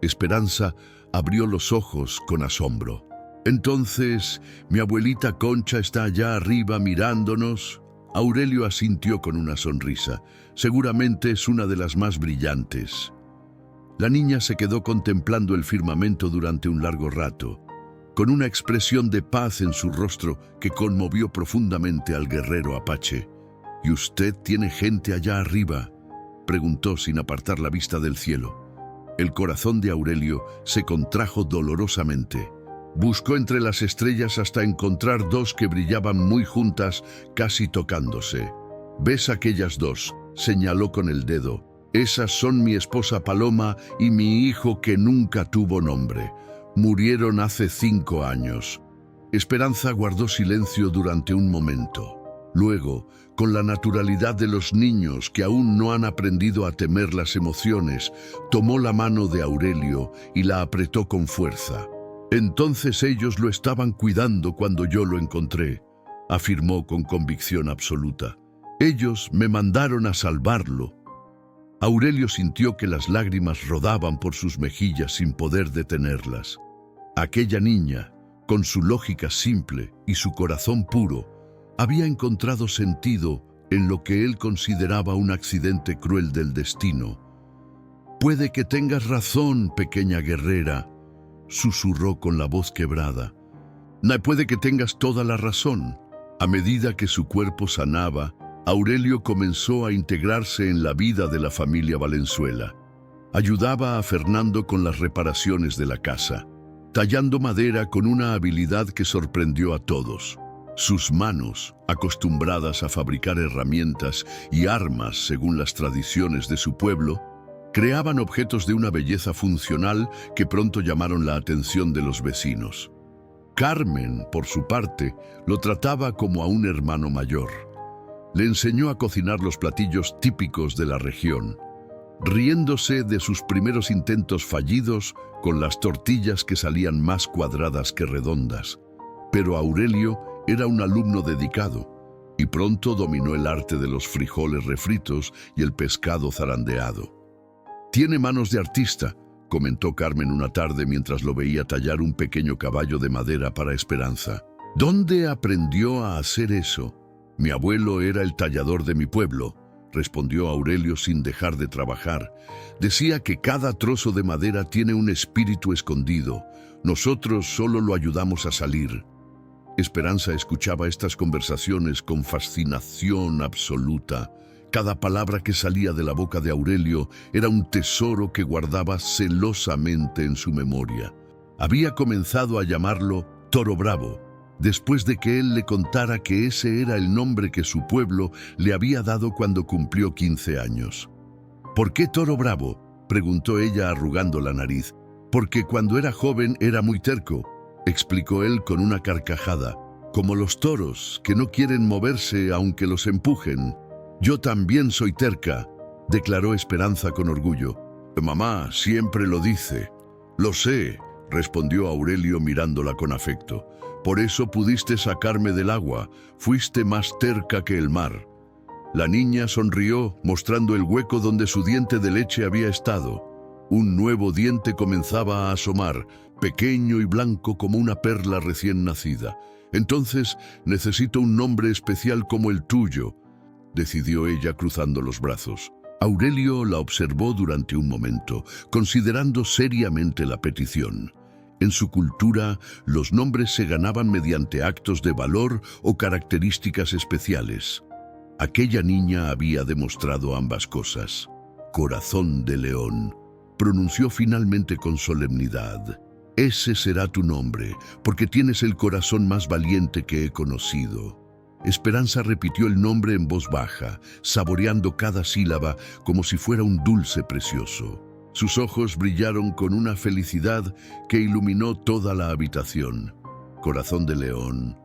Esperanza abrió los ojos con asombro. Entonces, ¿mi abuelita Concha está allá arriba mirándonos? Aurelio asintió con una sonrisa. Seguramente es una de las más brillantes. La niña se quedó contemplando el firmamento durante un largo rato, con una expresión de paz en su rostro que conmovió profundamente al guerrero apache. ¿Y usted tiene gente allá arriba?, preguntó sin apartar la vista del cielo. El corazón de Aurelio se contrajo dolorosamente. Buscó entre las estrellas hasta encontrar 2 que brillaban muy juntas, casi tocándose. «¿Ves aquellas 2?», señaló con el dedo. «Esas son mi esposa Paloma y mi hijo que nunca tuvo nombre. Murieron hace 5 años». Esperanza guardó silencio durante un momento. Luego, con la naturalidad de los niños que aún no han aprendido a temer las emociones, tomó la mano de Aurelio y la apretó con fuerza. Entonces ellos lo estaban cuidando cuando yo lo encontré, afirmó con convicción absoluta. Ellos me mandaron a salvarlo. Aurelio sintió que las lágrimas rodaban por sus mejillas sin poder detenerlas. Aquella niña, con su lógica simple y su corazón puro, había encontrado sentido en lo que él consideraba un accidente cruel del destino. «Puede que tengas razón, pequeña guerrera», susurró con la voz quebrada. «Puede que tengas toda la razón». A medida que su cuerpo sanaba, Aurelio comenzó a integrarse en la vida de la familia Valenzuela. Ayudaba a Fernando con las reparaciones de la casa, tallando madera con una habilidad que sorprendió a todos. Sus manos, acostumbradas a fabricar herramientas y armas según las tradiciones de su pueblo, creaban objetos de una belleza funcional que pronto llamaron la atención de los vecinos. Carmen, por su parte, lo trataba como a un hermano mayor. Le enseñó a cocinar los platillos típicos de la región, riéndose de sus primeros intentos fallidos con las tortillas que salían más cuadradas que redondas. Pero Aurelio era un alumno dedicado y pronto dominó el arte de los frijoles refritos y el pescado zarandeado. «Tiene manos de artista», comentó Carmen una tarde mientras lo veía tallar un pequeño caballo de madera para Esperanza. «¿Dónde aprendió a hacer eso?» «Mi abuelo era el tallador de mi pueblo», respondió Aurelio sin dejar de trabajar. «Decía que cada trozo de madera tiene un espíritu escondido. Nosotros solo lo ayudamos a salir». Esperanza escuchaba estas conversaciones con fascinación absoluta. Cada palabra que salía de la boca de Aurelio era un tesoro que guardaba celosamente en su memoria. Había comenzado a llamarlo Toro Bravo, después de que él le contara que ese era el nombre que su pueblo le había dado cuando cumplió 15 años. «¿Por qué Toro Bravo?», preguntó ella arrugando la nariz. «Porque cuando era joven era muy terco», explicó él con una carcajada. «Como los toros, que no quieren moverse aunque los empujen». «Yo también soy terca», declaró Esperanza con orgullo. «Mamá siempre lo dice». «Lo sé», respondió Aurelio mirándola con afecto. «Por eso pudiste sacarme del agua, fuiste más terca que el mar». La niña sonrió, mostrando el hueco donde su diente de leche había estado. Un nuevo diente comenzaba a asomar, pequeño y blanco como una perla recién nacida. «Entonces necesito un nombre especial como el tuyo», decidió ella cruzando los brazos. Aurelio la observó durante un momento, considerando seriamente la petición. En su cultura, los nombres se ganaban mediante actos de valor o características especiales. Aquella niña había demostrado ambas cosas. «Corazón de león», pronunció finalmente con solemnidad. «Ese será tu nombre, porque tienes el corazón más valiente que he conocido». Esperanza repitió el nombre en voz baja, saboreando cada sílaba como si fuera un dulce precioso. Sus ojos brillaron con una felicidad que iluminó toda la habitación. «Corazón de león»,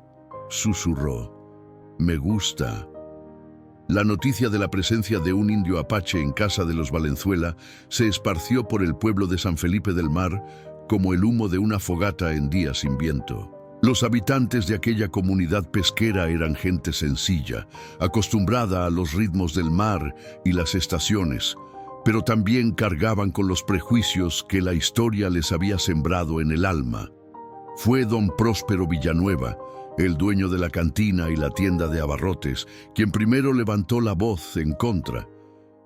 susurró. «Me gusta». La noticia de la presencia de un indio apache en casa de los Valenzuela se esparció por el pueblo de San Felipe del Mar como el humo de una fogata en días sin viento. Los habitantes de aquella comunidad pesquera eran gente sencilla, acostumbrada a los ritmos del mar y las estaciones, pero también cargaban con los prejuicios que la historia les había sembrado en el alma. Fue don Próspero Villanueva, el dueño de la cantina y la tienda de abarrotes, quien primero levantó la voz en contra.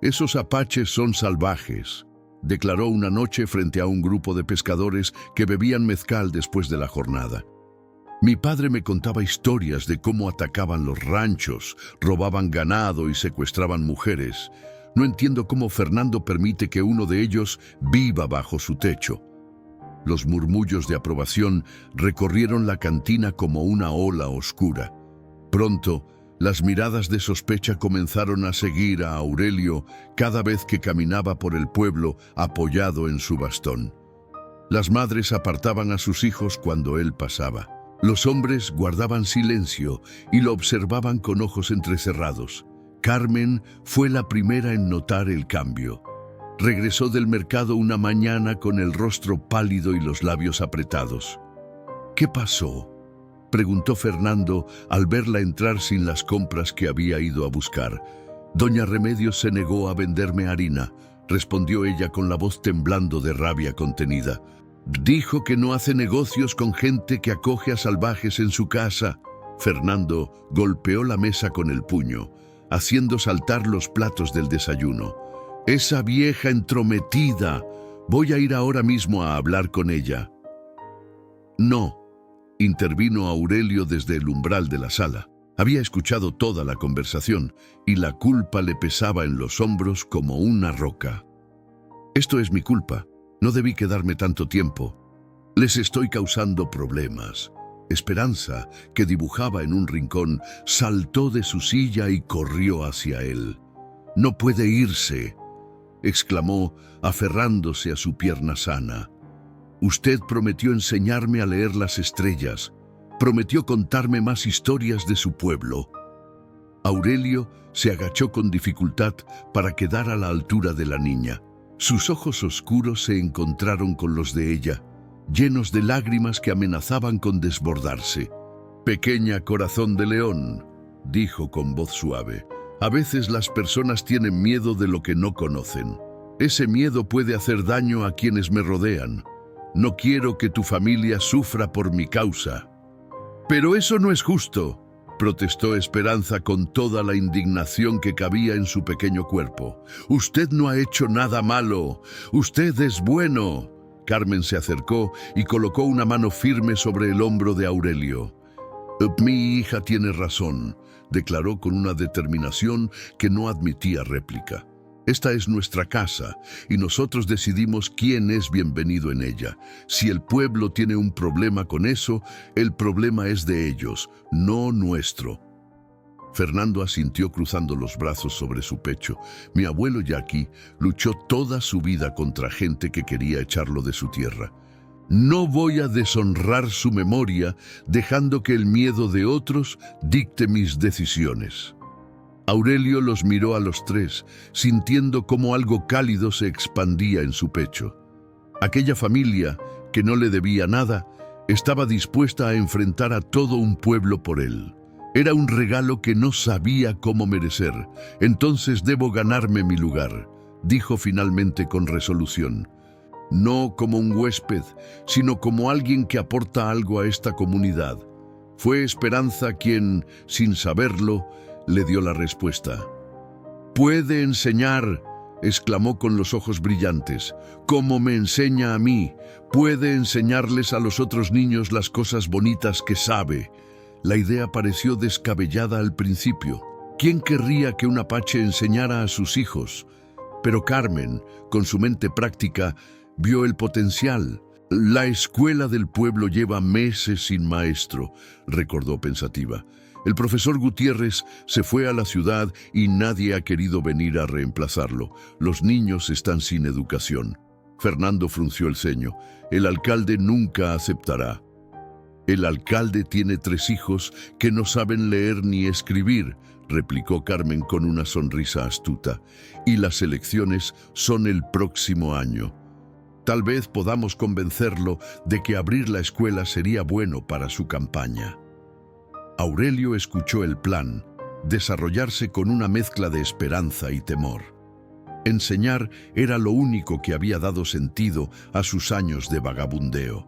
«Esos apaches son salvajes», declaró una noche frente a un grupo de pescadores que bebían mezcal después de la jornada. «Mi padre me contaba historias de cómo atacaban los ranchos, robaban ganado y secuestraban mujeres. No entiendo cómo Fernando permite que uno de ellos viva bajo su techo». Los murmullos de aprobación recorrieron la cantina como una ola oscura. Pronto, las miradas de sospecha comenzaron a seguir a Aurelio cada vez que caminaba por el pueblo apoyado en su bastón. Las madres apartaban a sus hijos cuando él pasaba. Los hombres guardaban silencio y lo observaban con ojos entrecerrados. Carmen fue la primera en notar el cambio. Regresó del mercado una mañana con el rostro pálido y los labios apretados. ¿Qué pasó?, preguntó Fernando al verla entrar sin las compras que había ido a buscar. Doña Remedios se negó a venderme harina, respondió ella con la voz temblando de rabia contenida. Dijo que no hace negocios con gente que acoge a salvajes en su casa. Fernando golpeó la mesa con el puño, haciendo saltar los platos del desayuno. Esa vieja entrometida. Voy a ir ahora mismo a hablar con ella. No, intervino Aurelio desde el umbral de la sala. Había escuchado toda la conversación y la culpa le pesaba en los hombros como una roca. Esto es mi culpa. No debí quedarme tanto tiempo. Les estoy causando problemas. Esperanza, que dibujaba en un rincón, saltó de su silla y corrió hacia él. «No puede irse», exclamó, aferrándose a su pierna sana. «Usted prometió enseñarme a leer las estrellas. Prometió contarme más historias de su pueblo». Aurelio se agachó con dificultad para quedar a la altura de la niña. Sus ojos oscuros se encontraron con los de ella, llenos de lágrimas que amenazaban con desbordarse. «Pequeña corazón de león», dijo con voz suave, «a veces las personas tienen miedo de lo que no conocen. Ese miedo puede hacer daño a quienes me rodean. No quiero que tu familia sufra por mi causa». «Pero eso no es justo», protestó Esperanza con toda la indignación que cabía en su pequeño cuerpo. «Usted no ha hecho nada malo. Usted es bueno». Carmen se acercó y colocó una mano firme sobre el hombro de Aurelio. «Mi hija tiene razón», declaró con una determinación que no admitía réplica. «Esta es nuestra casa y nosotros decidimos quién es bienvenido en ella. Si el pueblo tiene un problema con eso, el problema es de ellos, no nuestro». Fernando asintió cruzando los brazos sobre su pecho. Mi abuelo Yaqui luchó toda su vida contra gente que quería echarlo de su tierra. No voy a deshonrar su memoria dejando que el miedo de otros dicte mis decisiones. Aurelio los miró a los tres, sintiendo cómo algo cálido se expandía en su pecho. Aquella familia, que no le debía nada, estaba dispuesta a enfrentar a todo un pueblo por él. Era un regalo que no sabía cómo merecer. «Entonces debo ganarme mi lugar», dijo finalmente con resolución. «No como un huésped, sino como alguien que aporta algo a esta comunidad». Fue Esperanza quien, sin saberlo, le dio la respuesta. «Puede enseñar», exclamó con los ojos brillantes, «como me enseña a mí. Puede enseñarles a los otros niños las cosas bonitas que sabe». La idea pareció descabellada al principio. ¿Quién querría que un apache enseñara a sus hijos? Pero Carmen, con su mente práctica, vio el potencial. «La escuela del pueblo lleva meses sin maestro», recordó pensativa. «El profesor Gutiérrez se fue a la ciudad y nadie ha querido venir a reemplazarlo. Los niños están sin educación». Fernando frunció el ceño. «El alcalde nunca aceptará». «El alcalde tiene 3 hijos que no saben leer ni escribir», replicó Carmen con una sonrisa astuta. «Y las elecciones son el próximo año. Tal vez podamos convencerlo de que abrir la escuela sería bueno para su campaña». Aurelio escuchó el plan, desarrollarse con una mezcla de esperanza y temor. Enseñar era lo único que había dado sentido a sus años de vagabundeo.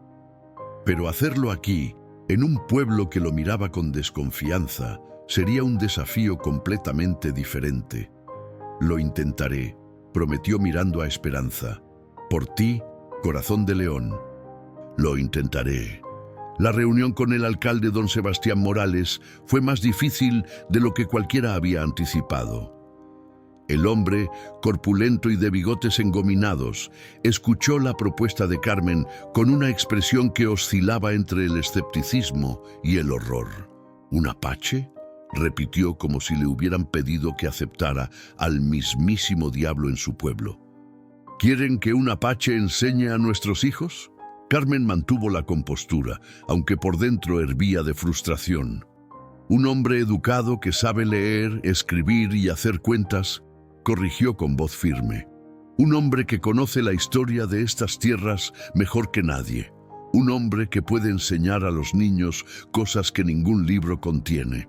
Pero hacerlo aquí, en un pueblo que lo miraba con desconfianza, sería un desafío completamente diferente. «Lo intentaré», prometió mirando a Esperanza. «Por ti, corazón de león». «Lo intentaré». La reunión con el alcalde don Sebastián Morales fue más difícil de lo que cualquiera había anticipado. El hombre, corpulento y de bigotes engominados, escuchó la propuesta de Carmen con una expresión que oscilaba entre el escepticismo y el horror. «¿Un apache?», repitió como si le hubieran pedido que aceptara al mismísimo diablo en su pueblo. «¿Quieren que un apache enseñe a nuestros hijos?». Carmen mantuvo la compostura, aunque por dentro hervía de frustración. «Un hombre educado que sabe leer, escribir y hacer cuentas», corrigió con voz firme. «Un hombre que conoce la historia de estas tierras mejor que nadie». Un hombre que puede enseñar a los niños cosas que ningún libro contiene.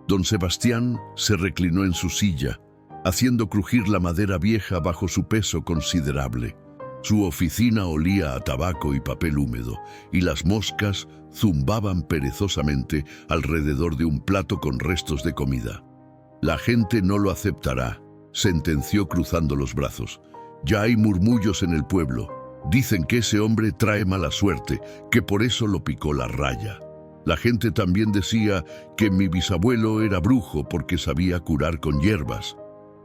Don Sebastián se reclinó en su silla, haciendo crujir la madera vieja bajo su peso considerable. Su oficina olía a tabaco y papel húmedo, y las moscas zumbaban perezosamente alrededor de un plato con restos de comida. La gente no lo aceptará, sentenció cruzando los brazos. Ya hay murmullos en el pueblo. Dicen que ese hombre trae mala suerte, que por eso lo picó la raya. La gente también decía que mi bisabuelo era brujo porque sabía curar con hierbas,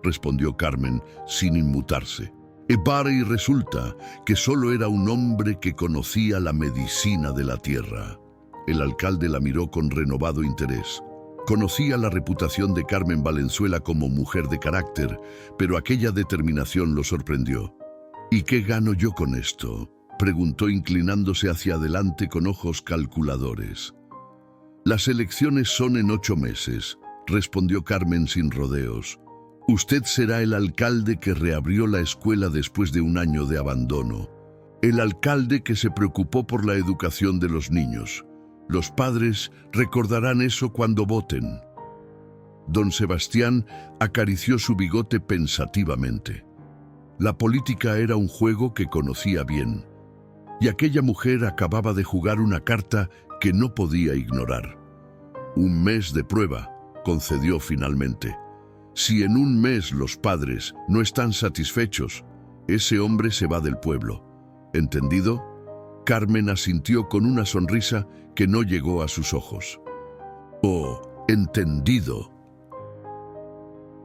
respondió Carmen sin inmutarse. Y resulta que solo era un hombre que conocía la medicina de la tierra. El alcalde la miró con renovado interés. Conocía la reputación de Carmen Valenzuela como mujer de carácter, pero aquella determinación lo sorprendió. ¿Y qué gano yo con esto?, preguntó inclinándose hacia adelante con ojos calculadores. Las elecciones son en 8 meses, respondió Carmen sin rodeos. Usted será el alcalde que reabrió la escuela después de un año de abandono. El alcalde que se preocupó por la educación de los niños. Los padres recordarán eso cuando voten. Don Sebastián acarició su bigote pensativamente. La política era un juego que conocía bien, y aquella mujer acababa de jugar una carta que no podía ignorar. 1 mes de prueba, concedió finalmente. Si en 1 mes los padres no están satisfechos, ese hombre se va del pueblo. ¿Entendido? Carmen asintió con una sonrisa que no llegó a sus ojos. Oh, entendido.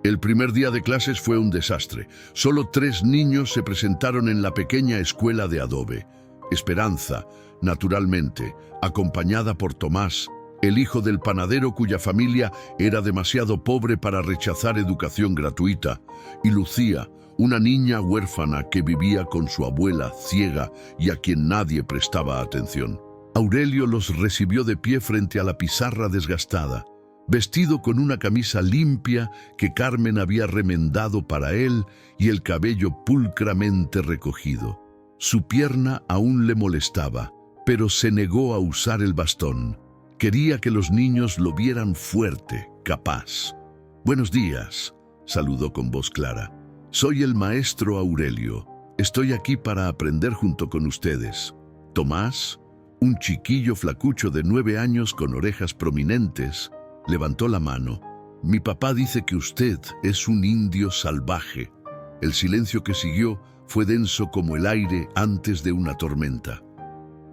El primer día de clases fue un desastre. Solo 3 niños se presentaron en la pequeña escuela de adobe. Esperanza, naturalmente, acompañada por Tomás, el hijo del panadero cuya familia era demasiado pobre para rechazar educación gratuita, y Lucía, una niña huérfana que vivía con su abuela ciega y a quien nadie prestaba atención. Aurelio los recibió de pie frente a la pizarra desgastada, vestido con una camisa limpia que Carmen había remendado para él y el cabello pulcramente recogido. Su pierna aún le molestaba, pero se negó a usar el bastón. Quería que los niños lo vieran fuerte, capaz. «Buenos días», saludó con voz clara. «Soy el maestro Aurelio. Estoy aquí para aprender junto con ustedes». Tomás, un chiquillo flacucho de 9 años con orejas prominentes, levantó la mano. «Mi papá dice que usted es un indio salvaje». El silencio que siguió fue denso como el aire antes de una tormenta.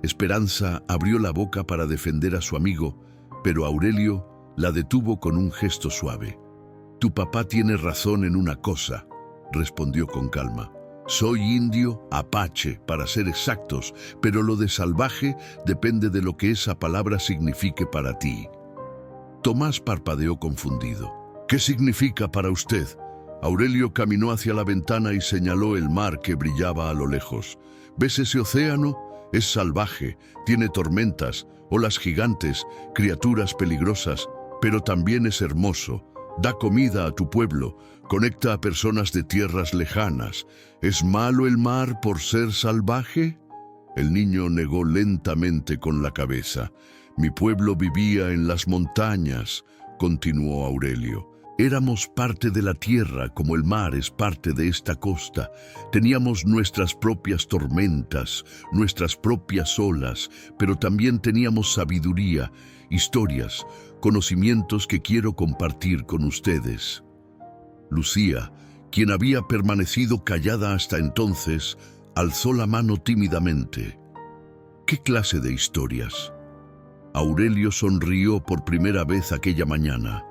Esperanza abrió la boca para defender a su amigo, pero Aurelio la detuvo con un gesto suave. «Tu papá tiene razón en una cosa», respondió con calma. «Soy indio apache, para ser exactos, pero lo de salvaje depende de lo que esa palabra signifique para ti». Tomás parpadeó confundido. «¿Qué significa para usted?». Aurelio caminó hacia la ventana y señaló el mar que brillaba a lo lejos. «¿Ves ese océano? Es salvaje, tiene tormentas, olas gigantes, criaturas peligrosas, pero también es hermoso. Da comida a tu pueblo, conecta a personas de tierras lejanas. ¿Es malo el mar por ser salvaje?». El niño negó lentamente con la cabeza. «Mi pueblo vivía en las montañas», continuó Aurelio. «Éramos parte de la tierra como el mar es parte de esta costa. Teníamos nuestras propias tormentas, nuestras propias olas, pero también teníamos sabiduría, historias, conocimientos que quiero compartir con ustedes». Lucía, quien había permanecido callada hasta entonces, alzó la mano tímidamente. «¿Qué clase de historias?». Aurelio sonrió por primera vez aquella mañana.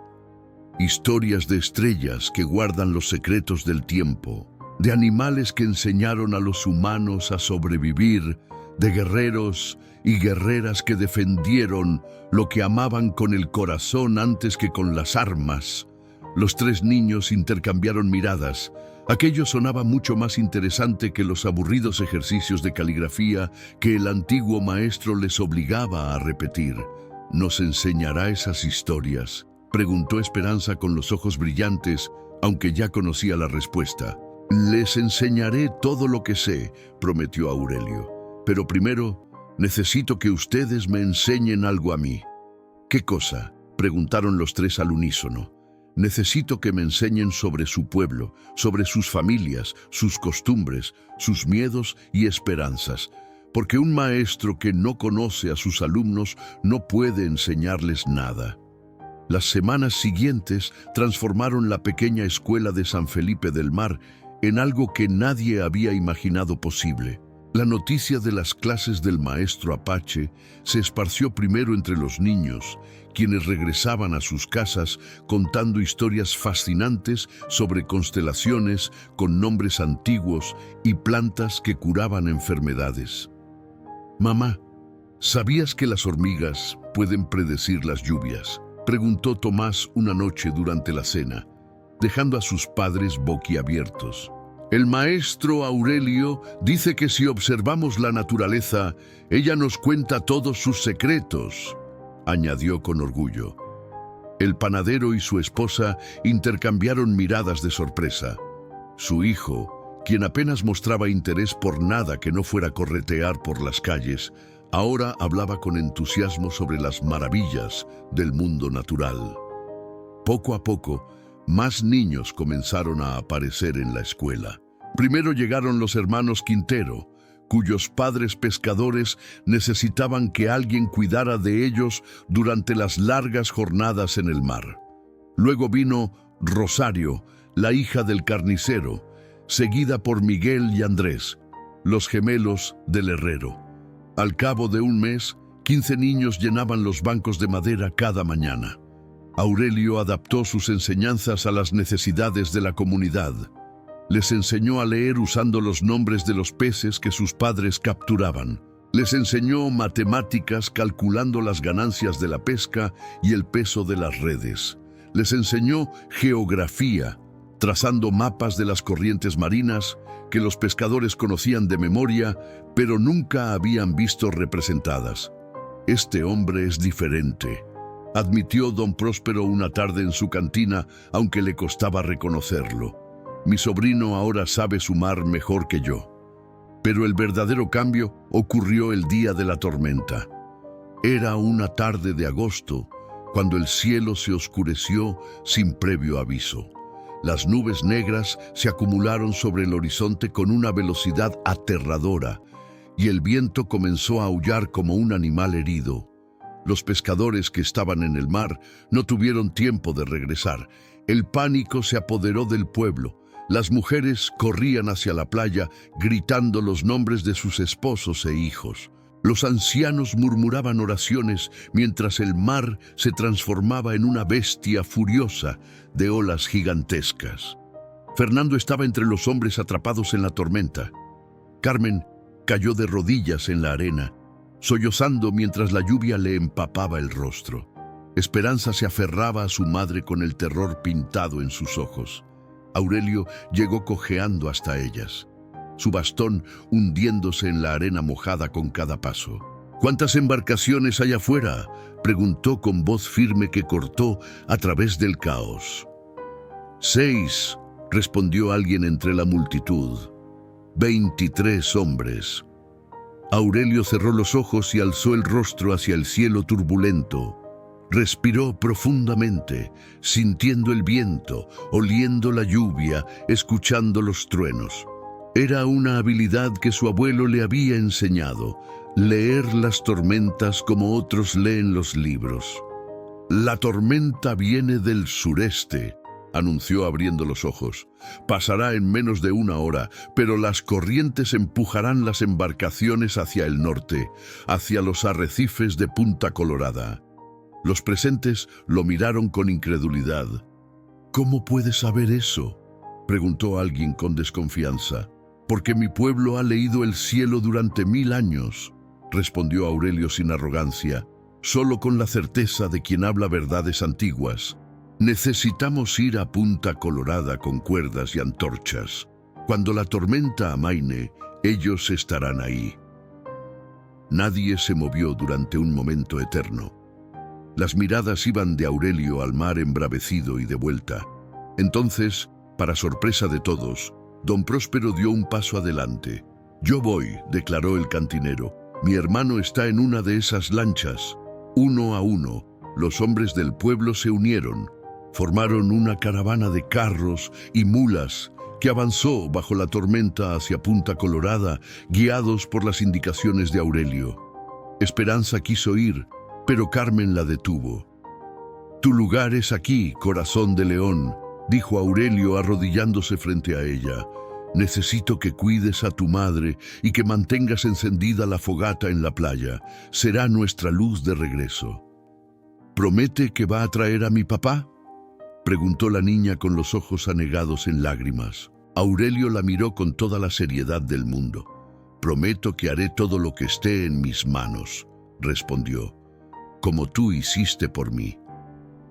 «Historias de estrellas que guardan los secretos del tiempo, de animales que enseñaron a los humanos a sobrevivir, de guerreros y guerreras que defendieron lo que amaban con el corazón antes que con las armas». Los 3 niños intercambiaron miradas. Aquello sonaba mucho más interesante que los aburridos ejercicios de caligrafía que el antiguo maestro les obligaba a repetir. «¿Nos enseñará esas historias?», preguntó Esperanza con los ojos brillantes, aunque ya conocía la respuesta. «Les enseñaré todo lo que sé», prometió Aurelio. «Pero primero Necesito que ustedes me enseñen algo a mí. ¿Qué cosa?, preguntaron los tres al unísono. Necesito que me enseñen sobre su pueblo, sobre sus familias, sus costumbres, sus miedos y esperanzas, porque un maestro que no conoce a sus alumnos no puede enseñarles nada. Las semanas siguientes transformaron la pequeña escuela de San Felipe del Mar en algo que nadie había imaginado posible. La noticia de las clases del maestro Apache se esparció primero entre los niños, quienes regresaban a sus casas contando historias fascinantes sobre constelaciones con nombres antiguos y plantas que curaban enfermedades. «Mamá, ¿sabías que las hormigas pueden predecir las lluvias?», preguntó Tomás una noche durante la cena, dejando a sus padres boquiabiertos. «El maestro Aurelio dice que si observamos la naturaleza, ella nos cuenta todos sus secretos», añadió con orgullo. El panadero y su esposa intercambiaron miradas de sorpresa. Su hijo, quien apenas mostraba interés por nada que no fuera corretear por las calles, ahora hablaba con entusiasmo sobre las maravillas del mundo natural. Poco a poco, más niños comenzaron a aparecer en la escuela. Primero llegaron los hermanos Quintero, cuyos padres pescadores necesitaban que alguien cuidara de ellos durante las largas jornadas en el mar. Luego vino Rosario, la hija del carnicero, seguida por Miguel y Andrés, los gemelos del herrero. Al cabo de un mes, 15 niños llenaban los bancos de madera cada mañana. Aurelio adaptó sus enseñanzas a las necesidades de la comunidad. Les enseñó a leer usando los nombres de los peces que sus padres capturaban. Les enseñó matemáticas calculando las ganancias de la pesca y el peso de las redes. Les enseñó geografía, trazando mapas de las corrientes marinas que los pescadores conocían de memoria, pero nunca habían visto representadas. «Este hombre es diferente», admitió don Próspero una tarde en su cantina, aunque le costaba reconocerlo. «Mi sobrino ahora sabe sumar mejor que yo». Pero el verdadero cambio ocurrió el día de la tormenta. Era una tarde de agosto, cuando el cielo se oscureció sin previo aviso. Las nubes negras se acumularon sobre el horizonte con una velocidad aterradora, y el viento comenzó a aullar como un animal herido. Los pescadores que estaban en el mar no tuvieron tiempo de regresar. El pánico se apoderó del pueblo. Las mujeres corrían hacia la playa gritando los nombres de sus esposos e hijos. Los ancianos murmuraban oraciones mientras el mar se transformaba en una bestia furiosa de olas gigantescas. Fernando estaba entre los hombres atrapados en la tormenta. Carmen cayó de rodillas en la arena, sollozando mientras la lluvia le empapaba el rostro. Esperanza se aferraba a su madre con el terror pintado en sus ojos. Aurelio llegó cojeando hasta ellas, su bastón hundiéndose en la arena mojada con cada paso. «¿Cuántas embarcaciones hay afuera?», preguntó con voz firme que cortó a través del caos. «6», respondió alguien entre la multitud. «23 hombres». Aurelio cerró los ojos y alzó el rostro hacia el cielo turbulento. Respiró profundamente, sintiendo el viento, oliendo la lluvia, escuchando los truenos. Era una habilidad que su abuelo le había enseñado, leer las tormentas como otros leen los libros. «La tormenta viene del sureste», anunció abriendo los ojos. «Pasará en menos de una hora, pero las corrientes empujarán las embarcaciones hacia el norte, hacia los arrecifes de Punta Colorada». Los presentes lo miraron con incredulidad. «¿Cómo puedes saber eso?», preguntó alguien con desconfianza. «Porque mi pueblo ha leído el cielo durante 1000 años», respondió Aurelio sin arrogancia, solo con la certeza de quien habla verdades antiguas. «Necesitamos ir a Punta Colorada con cuerdas y antorchas. Cuando la tormenta amaine, ellos estarán ahí». Nadie se movió durante un momento eterno. Las miradas iban de Aurelio al mar embravecido y de vuelta. Entonces, para sorpresa de todos, don Próspero dio un paso adelante. «Yo voy», declaró el cantinero. Mi hermano está en una de esas lanchas. Uno a uno, los hombres del pueblo se unieron. Formaron una caravana de carros y mulas que avanzó bajo la tormenta hacia Punta Colorada, guiados por las indicaciones de Aurelio. Esperanza quiso ir, pero Carmen la detuvo. «Tu lugar es aquí, corazón de león», dijo Aurelio arrodillándose frente a ella. «Necesito que cuides a tu madre y que mantengas encendida la fogata en la playa. Será nuestra luz de regreso». «¿Promete que va a traer a mi papá?», preguntó la niña con los ojos anegados en lágrimas. Aurelio la miró con toda la seriedad del mundo. «Prometo que haré todo lo que esté en mis manos», respondió, «como tú hiciste por mí».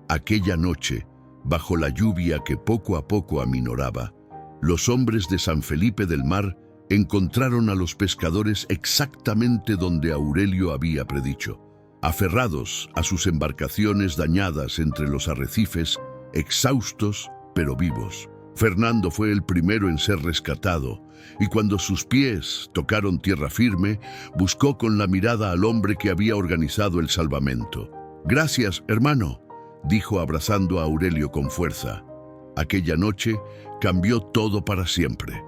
Aquella noche, bajo la lluvia que poco a poco aminoraba, los hombres de San Felipe del Mar encontraron a los pescadores exactamente donde Aurelio había predicho. Aferrados a sus embarcaciones dañadas entre los arrecifes, exhaustos pero vivos. Fernando fue el primero en ser rescatado, y cuando sus pies tocaron tierra firme, buscó con la mirada al hombre que había organizado el salvamento. «Gracias, hermano», dijo abrazando a Aurelio con fuerza. Aquella noche cambió todo para siempre.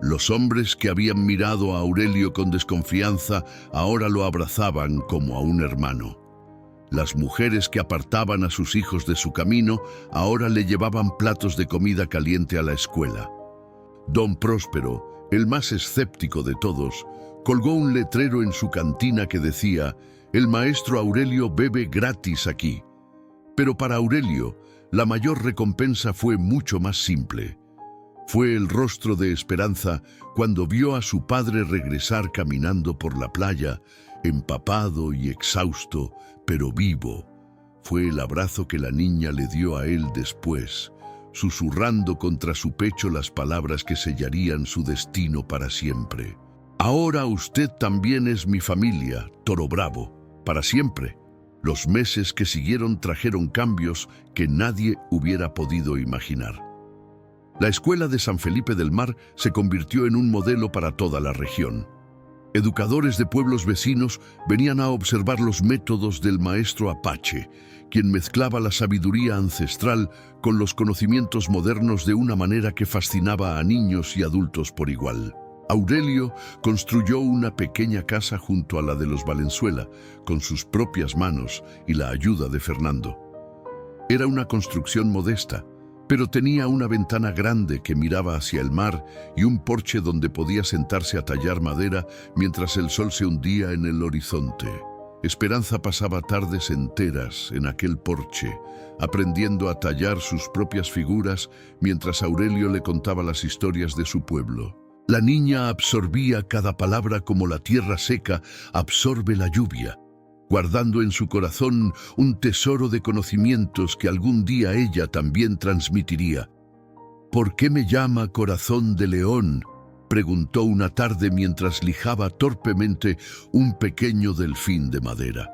Los hombres que habían mirado a Aurelio con desconfianza ahora lo abrazaban como a un hermano. Las mujeres que apartaban a sus hijos de su camino ahora le llevaban platos de comida caliente a la escuela. Don Próspero, el más escéptico de todos, colgó un letrero en su cantina que decía: «El maestro Aurelio bebe gratis aquí». Pero para Aurelio, la mayor recompensa fue mucho más simple. Fue el rostro de Esperanza cuando vio a su padre regresar caminando por la playa, empapado y exhausto, pero vivo. Fue el abrazo que la niña le dio a él después, susurrando contra su pecho las palabras que sellarían su destino para siempre. «Ahora usted también es mi familia, Toro Bravo, para siempre». Los meses que siguieron trajeron cambios que nadie hubiera podido imaginar. La escuela de San Felipe del Mar se convirtió en un modelo para toda la región. Educadores de pueblos vecinos venían a observar los métodos del maestro Apache, quien mezclaba la sabiduría ancestral con los conocimientos modernos de una manera que fascinaba a niños y adultos por igual. Aurelio construyó una pequeña casa junto a la de los Valenzuela, con sus propias manos y la ayuda de Fernando. Era una construcción modesta, pero tenía una ventana grande que miraba hacia el mar y un porche donde podía sentarse a tallar madera mientras el sol se hundía en el horizonte. Esperanza pasaba tardes enteras en aquel porche, aprendiendo a tallar sus propias figuras mientras Aurelio le contaba las historias de su pueblo. La niña absorbía cada palabra como la tierra seca absorbe la lluvia, guardando en su corazón un tesoro de conocimientos que algún día ella también transmitiría. «¿Por qué me llama corazón de león?», preguntó una tarde mientras lijaba torpemente un pequeño delfín de madera.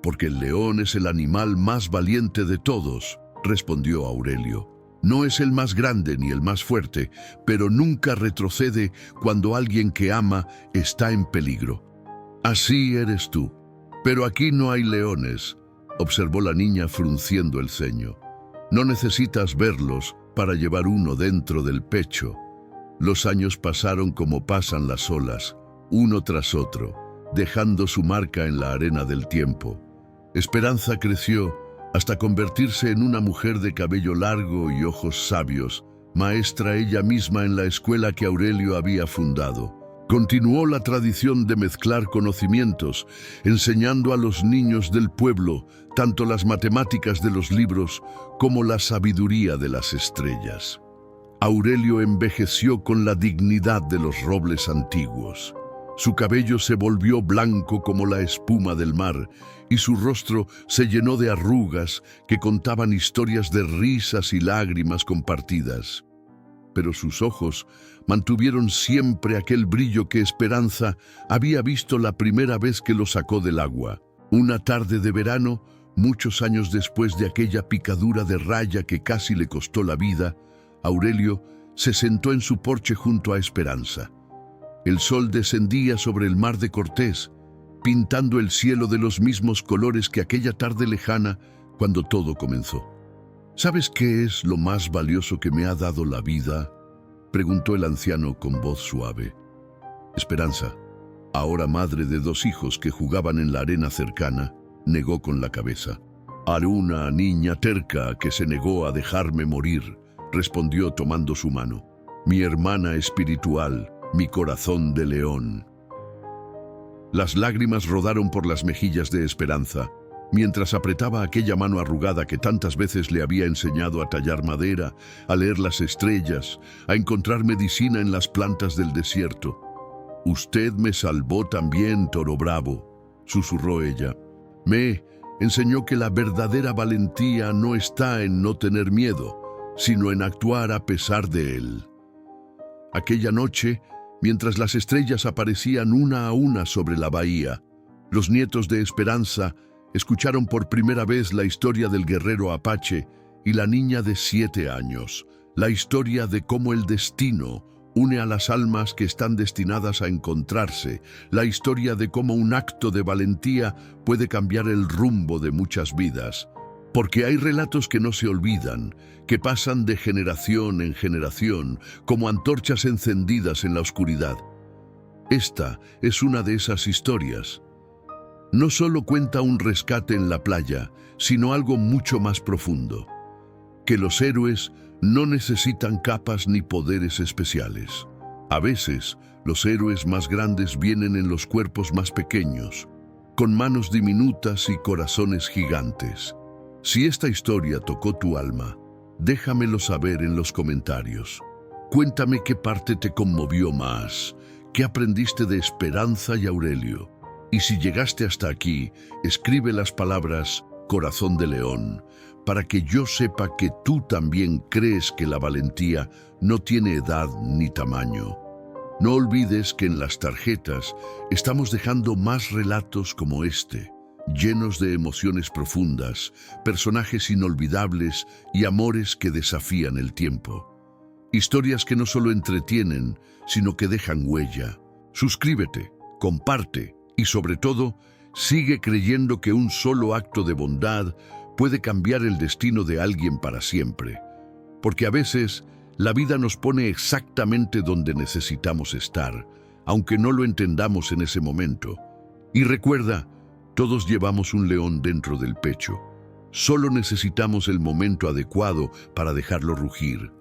«Porque el león es el animal más valiente de todos», respondió Aurelio. «No es el más grande ni el más fuerte, pero nunca retrocede cuando alguien que ama está en peligro. Así eres tú. Pero aquí no hay leones», observó la niña frunciendo el ceño. «No necesitas verlos para llevar uno dentro del pecho». Los años pasaron como pasan las olas, uno tras otro, dejando su marca en la arena del tiempo. Esperanza creció hasta convertirse en una mujer de cabello largo y ojos sabios, maestra ella misma en la escuela que Aurelio había fundado. Continuó la tradición de mezclar conocimientos, enseñando a los niños del pueblo tanto las matemáticas de los libros como la sabiduría de las estrellas. Aurelio envejeció con la dignidad de los robles antiguos. Su cabello se volvió blanco como la espuma del mar y su rostro se llenó de arrugas que contaban historias de risas y lágrimas compartidas. Pero sus ojos mantuvieron siempre aquel brillo que Esperanza había visto la primera vez que lo sacó del agua. Una tarde de verano, muchos años después de aquella picadura de raya que casi le costó la vida, Aurelio se sentó en su porche junto a Esperanza. El sol descendía sobre el mar de Cortés pintando el cielo de los mismos colores que aquella tarde lejana cuando todo comenzó. ¿Sabes qué es lo más valioso que me ha dado la vida?, preguntó el anciano con voz suave. Esperanza, ahora madre de 2 hijos que jugaban en la arena cercana, negó con la cabeza. Aruna, niña terca que se negó a dejarme morir, respondió tomando su mano. Mi hermana espiritual, mi corazón de león. Las lágrimas rodaron por las mejillas de Esperanza, mientras apretaba aquella mano arrugada que tantas veces le había enseñado a tallar madera, a leer las estrellas, a encontrar medicina en las plantas del desierto. Usted me salvó también, Toro Bravo, susurró ella. Me enseñó que la verdadera valentía no está en no tener miedo, sino en actuar a pesar de él. Aquella noche, mientras las estrellas aparecían una a una sobre la bahía, los nietos de Esperanza escucharon por primera vez la historia del guerrero Apache y la niña de 7 años, la historia de cómo el destino une a las almas que están destinadas a encontrarse, la historia de cómo un acto de valentía puede cambiar el rumbo de muchas vidas. Porque hay relatos que no se olvidan, que pasan de generación en generación, como antorchas encendidas en la oscuridad. Esta es una de esas historias. No solo cuenta un rescate en la playa, sino algo mucho más profundo. Que los héroes no necesitan capas ni poderes especiales. A veces, los héroes más grandes vienen en los cuerpos más pequeños, con manos diminutas y corazones gigantes. Si esta historia tocó tu alma, déjamelo saber en los comentarios. Cuéntame qué parte te conmovió más, qué aprendiste de Esperanza y Aurelio. Y si llegaste hasta aquí, escribe las palabras Corazón de León, para que yo sepa que tú también crees que la valentía no tiene edad ni tamaño. No olvides que en las tarjetas estamos dejando más relatos como este, llenos de emociones profundas, personajes inolvidables y amores que desafían el tiempo. Historias que no solo entretienen, sino que dejan huella. Suscríbete, comparte y sobre todo, sigue creyendo que un solo acto de bondad puede cambiar el destino de alguien para siempre. Porque a veces la vida nos pone exactamente donde necesitamos estar, aunque no lo entendamos en ese momento. Y recuerda, todos llevamos un león dentro del pecho. Solo necesitamos el momento adecuado para dejarlo rugir.